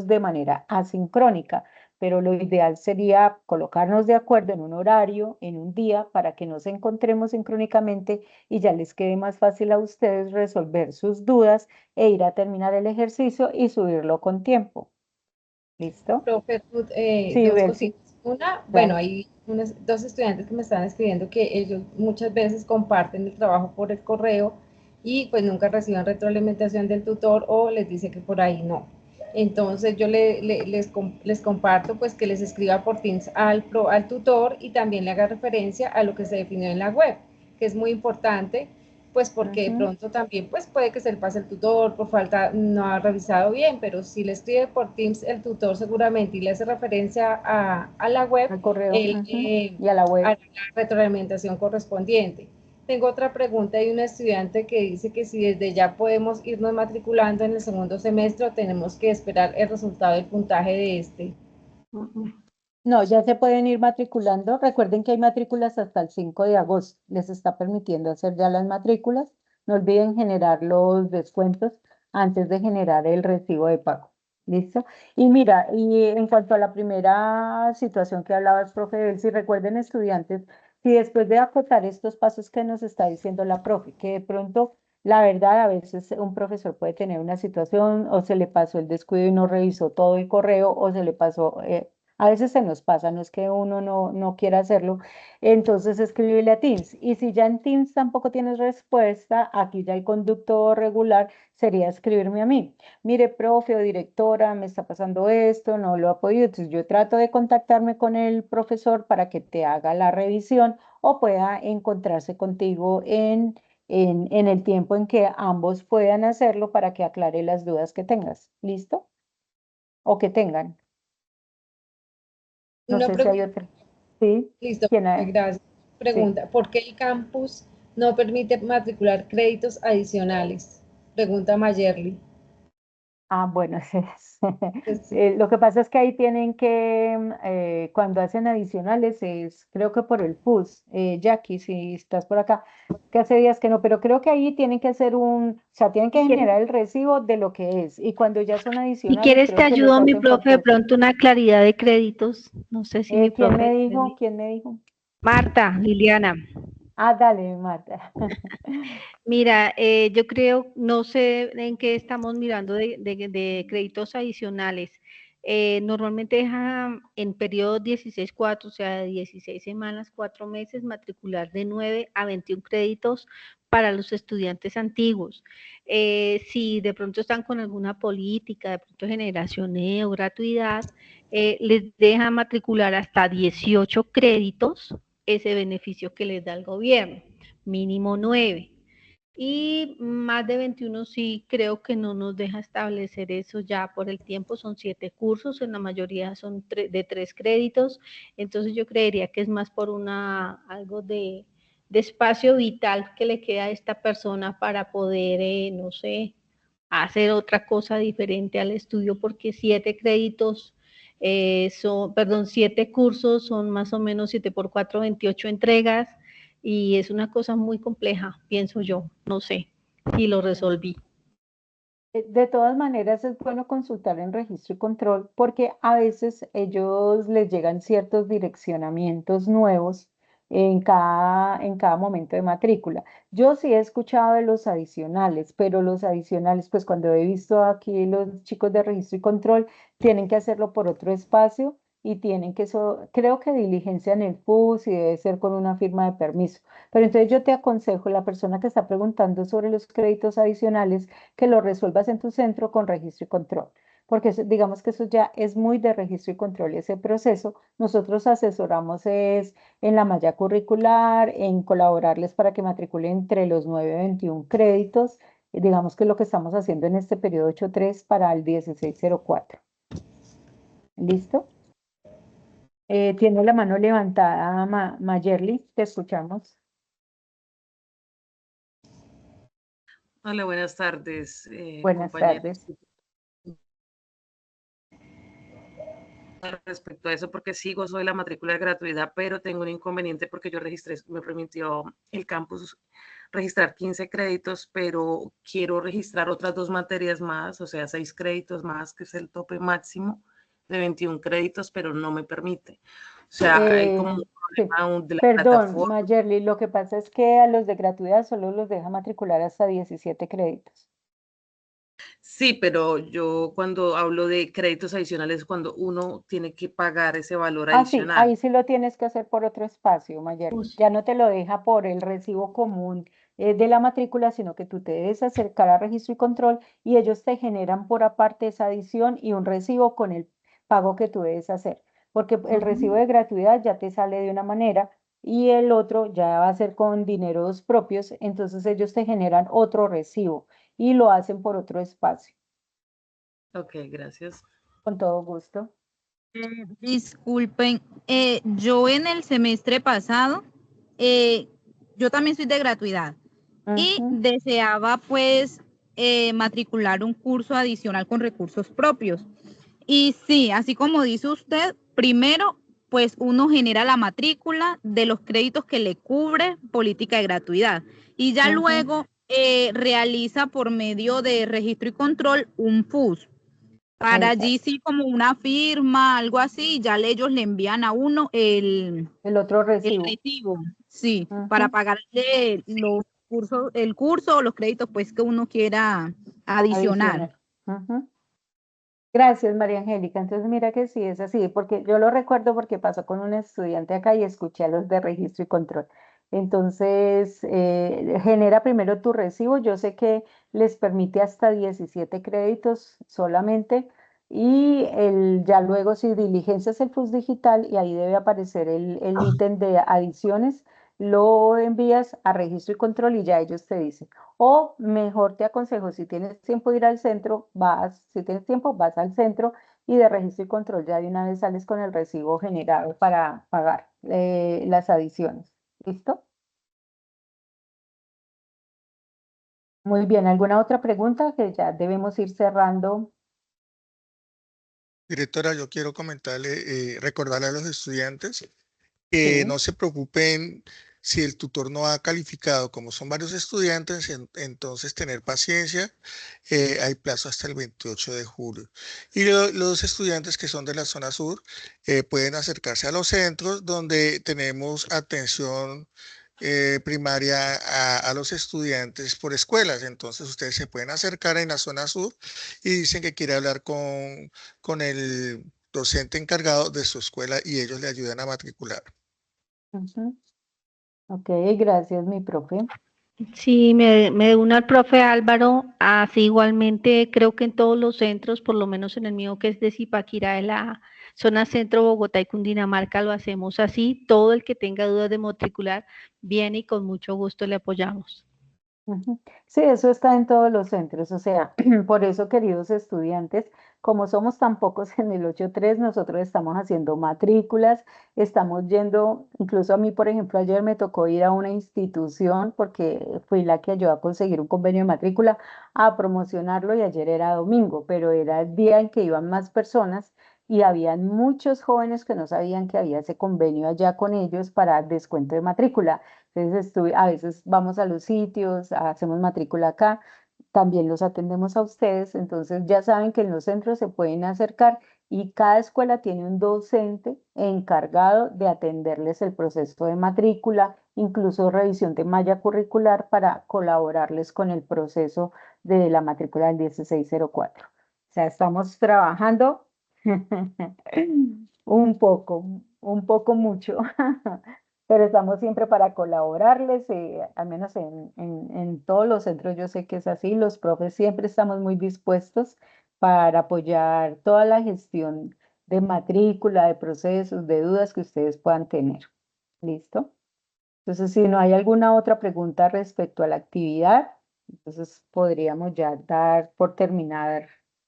de manera asincrónica, pero lo ideal sería colocarnos de acuerdo en un horario, en un día, para que nos encontremos sincrónicamente y ya les quede más fácil a ustedes resolver sus dudas e ir a terminar el ejercicio y subirlo con tiempo. ¿Listo? Profe, Ruth, Sí, dos Belsi, cositas. Una, bueno, claro. hay dos estudiantes que me están escribiendo que ellos muchas veces comparten el trabajo por el correo y pues nunca reciben retroalimentación del tutor o les dice que por ahí no. Entonces yo les comparto pues que les escriba por Teams al tutor y también le haga referencia a lo que se definió en la web, que es muy importante pues porque de Ujú. pronto también pues puede que se le pase el tutor por falta, no ha revisado bien, pero si le escribe por Teams el tutor seguramente y le hace referencia a la web, Al correo, él ujú, y a la hará web. la retroalimentación correspondiente. Tengo otra pregunta de una estudiante que dice que si desde ya podemos irnos matriculando en el segundo semestre o tenemos que esperar el resultado del puntaje de este. No, ya se pueden ir matriculando. Recuerden que hay matrículas hasta el 5 de agosto. Les está permitiendo hacer ya las matrículas. No olviden generar los descuentos antes de generar el recibo de pago. ¿Listo? Y mira, y en cuanto a la primera situación que hablabas, profe, si recuerden estudiantes, si después de acotar estos pasos que nos está diciendo la profe, que de pronto, la verdad, a veces un profesor puede tener una situación o se le pasó el descuido y no revisó todo el correo o se le pasó, a veces se nos pasa, no es que uno no quiera hacerlo, entonces escribirle a Teams. Y si ya en Teams tampoco tienes respuesta, aquí ya el conducto regular sería escribirme a mí. Mire, profe o directora, me está pasando esto, no lo ha podido. Entonces yo trato de contactarme con el profesor para que te haga la revisión o pueda encontrarse contigo en el tiempo en que ambos puedan hacerlo para que aclare las dudas que tengas. ¿Listo? O que tengan. No Una sé si hay pregunta, otra. ¿Sí? listo, ¿Quién gracias. Sí. Pregunta, ¿por qué el campus no permite matricular créditos adicionales? Pregunta Mayerly. Ah, bueno, Pues, lo que pasa es que ahí tienen que, cuando hacen adicionales, creo que por el PUS, Jackie, si estás por acá, que hace días que no, pero creo que ahí tienen que hacer o sea, tienen que Si quieres, generar el recibo de lo que es, y cuando ya son si adicionales, quieres te creo que los ayudo, mi hacen por profe, de PUS. pronto una claridad de créditos. No sé si mi ¿Quién me profe... dijo? ¿Quién me dijo? Marta, Liliana. Ah, dale, Marta. Mira, yo creo, no sé en qué estamos mirando de créditos adicionales. Normalmente deja en periodos 16/4, o sea, de 16 semanas, 4 meses, matricular de 9 a 21 créditos para los estudiantes antiguos. Si de pronto están con alguna política, de pronto generación E o gratuidad, les deja matricular hasta 18 créditos, ese beneficio que les da el gobierno, mínimo 9. Y más de 21 sí creo que no nos deja establecer eso ya por el tiempo, son 7 cursos, en la mayoría son de 3 créditos, entonces yo creería que es más por algo de espacio vital que le queda a esta persona para poder, no sé, hacer otra cosa diferente al estudio, porque 7 créditos perdón, 7 cursos son más o menos 7 por 4, 28 entregas, y es una cosa muy compleja, pienso yo, no sé si lo resolví. De todas maneras, es bueno consultar en registro y control porque a veces ellos les llegan ciertos direccionamientos nuevos en cada momento de matrícula. Yo sí he escuchado de los adicionales, pero los adicionales, pues cuando he visto aquí los chicos de registro y control, tienen que hacerlo por otro espacio y tienen que, creo que diligencian el PUS y debe ser con una firma de permiso. Pero entonces yo te aconsejo, la persona que está preguntando sobre los créditos adicionales, que lo resuelvas en tu centro con registro y control, porque digamos que eso ya es muy de registro y control ese proceso. Nosotros asesoramos es en la malla curricular, en colaborarles para que matriculen entre los 9 y 21 créditos, digamos que es lo que estamos haciendo en este periodo 8.3 para el 1604. ¿Listo? Tiene la mano levantada Mayerly, te escuchamos. Hola, buenas tardes, Buenas compañeros. tardes. Respecto a eso, porque sí gozo de la matrícula de gratuidad, pero tengo un inconveniente porque yo registré, me permitió el campus registrar 15 créditos, pero quiero registrar otras 2 materias más, o sea, 6 créditos más, que es el tope máximo de 21 créditos, pero no me permite. O sea, hay como un Sí. problema de la Perdón, plataforma. Mayerly, lo que pasa es que a los de gratuidad solo los deja matricular hasta 17 créditos. Sí, pero yo cuando hablo de créditos adicionales, cuando uno tiene que pagar ese valor Ah, sí, adicional. ahí sí lo tienes que hacer por otro espacio, Mayerly. Pues, Ya no te lo deja por el recibo común de la matrícula, sino que tú te debes acercar a registro y control y ellos te generan por aparte esa adición y un recibo con el pago que tú debes hacer. Porque el recibo de gratuidad ya te sale de una manera y el otro ya va a ser con dineros propios, entonces ellos te generan otro recibo y lo hacen por otro espacio. Ok, gracias. Con todo gusto. Disculpen, yo en el semestre pasado, yo también soy de gratuidad y deseaba pues matricular un curso adicional con recursos propios. Y sí, así como dice usted, primero pues uno genera la matrícula de los créditos que le cubre política de gratuidad y ya luego realiza por medio de registro y control un FUS. Para allí sí como una firma, algo así, ya ellos le envían a uno el otro recibo. El recibo, sí, para pagarle los cursos, el curso o los créditos pues que uno quiera adicionar. Gracias, María Angélica. Entonces mira que sí es así, porque yo lo recuerdo porque pasó con un estudiante acá y escuché a los de registro y control. Entonces, genera primero tu recibo. Yo sé que les permite hasta 17 créditos solamente y ya luego si diligencias el FUS digital y ahí debe aparecer el ítem de adiciones, lo envías a registro y control y ya ellos te dicen. O mejor te aconsejo, si tienes tiempo de ir al centro, si tienes tiempo, vas al centro y de registro y control ya de una vez sales con el recibo generado para pagar las adiciones. ¿Listo? Muy bien, ¿alguna otra pregunta que ya debemos ir cerrando? Directora, yo quiero comentarle, recordarle a los estudiantes que no se preocupen si el tutor no ha calificado, como son varios estudiantes, entonces tener paciencia, hay plazo hasta el 28 de julio. Y los estudiantes que son de la zona sur pueden acercarse a los centros donde tenemos atención primaria a los estudiantes por escuelas. Entonces ustedes se pueden acercar en la zona sur y dicen que quiere hablar con el docente encargado de su escuela y ellos le ayudan a matricular. Ok, gracias, mi profe. Sí, me uno al profe Álvaro, así igualmente creo que en todos los centros, por lo menos en el mío que es de Zipaquirá, de la zona centro Bogotá y Cundinamarca, lo hacemos así. Todo el que tenga dudas de matricular viene y con mucho gusto le apoyamos. Sí, eso está en todos los centros, o sea, por eso, queridos estudiantes, como somos tan pocos en el 8.3, nosotros estamos haciendo matrículas, estamos yendo, incluso a mí, por ejemplo, ayer me tocó ir a una institución porque fui la que ayudó a conseguir un convenio de matrícula a promocionarlo y ayer era domingo, pero era el día en que iban más personas y habían muchos jóvenes que no sabían que había ese convenio allá con ellos para descuento de matrícula. Entonces, a veces vamos a los sitios, hacemos matrícula acá, también los atendemos a ustedes, entonces ya saben que en los centros se pueden acercar y cada escuela tiene un docente encargado de atenderles el proceso de matrícula, incluso revisión de malla curricular para colaborarles con el proceso de la matrícula del 1604. O sea, estamos trabajando un poco mucho. Pero estamos siempre para colaborarles, al menos en todos los centros yo sé que es así, los profes siempre estamos muy dispuestos para apoyar toda la gestión de matrícula, de procesos, de dudas que ustedes puedan tener. ¿Listo? Entonces, si no hay alguna otra pregunta respecto a la actividad, entonces podríamos ya dar por terminar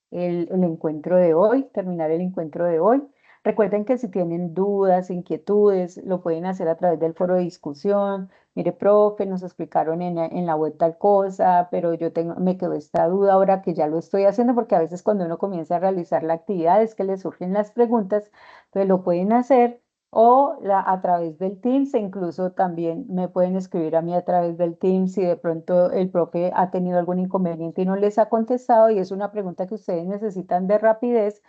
el encuentro de hoy, terminar el encuentro de hoy. Recuerden que si tienen dudas, inquietudes, lo pueden hacer a través del foro de discusión. Mire, profe, nos explicaron en la web tal cosa, pero me quedó esta duda ahora que ya lo estoy haciendo, porque a veces cuando uno comienza a realizar la actividad es que le surgen las preguntas, entonces lo pueden hacer o a través del Teams, e incluso también me pueden escribir a mí a través del Teams si de pronto el profe ha tenido algún inconveniente y no les ha contestado y es una pregunta que ustedes necesitan de rapidez,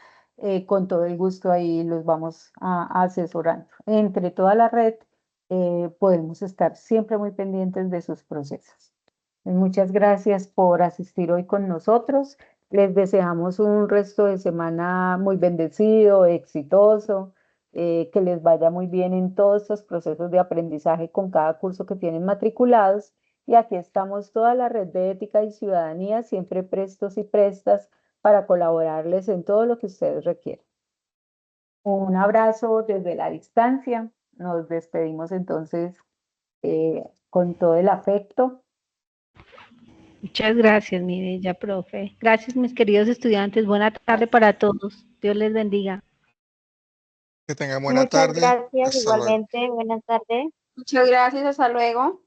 con todo el gusto ahí los vamos asesorando. Entre toda la red podemos estar siempre muy pendientes de sus procesos. Muchas gracias por asistir hoy con nosotros. Les deseamos un resto de semana muy bendecido, exitoso, que les vaya muy bien en todos estos procesos de aprendizaje con cada curso que tienen matriculados. Y aquí estamos toda la red de ética y ciudadanía, siempre prestos y prestas para colaborarles en todo lo que ustedes requieran. Un abrazo desde la distancia nos despedimos entonces con todo el afecto. Muchas gracias, mi bella profe. Gracias, mis queridos estudiantes. Buena tarde para todos. Dios les bendiga. Que tengan buena Muchas tarde. gracias, Hasta luego. igualmente. Buenas tardes. Muchas gracias, hasta luego.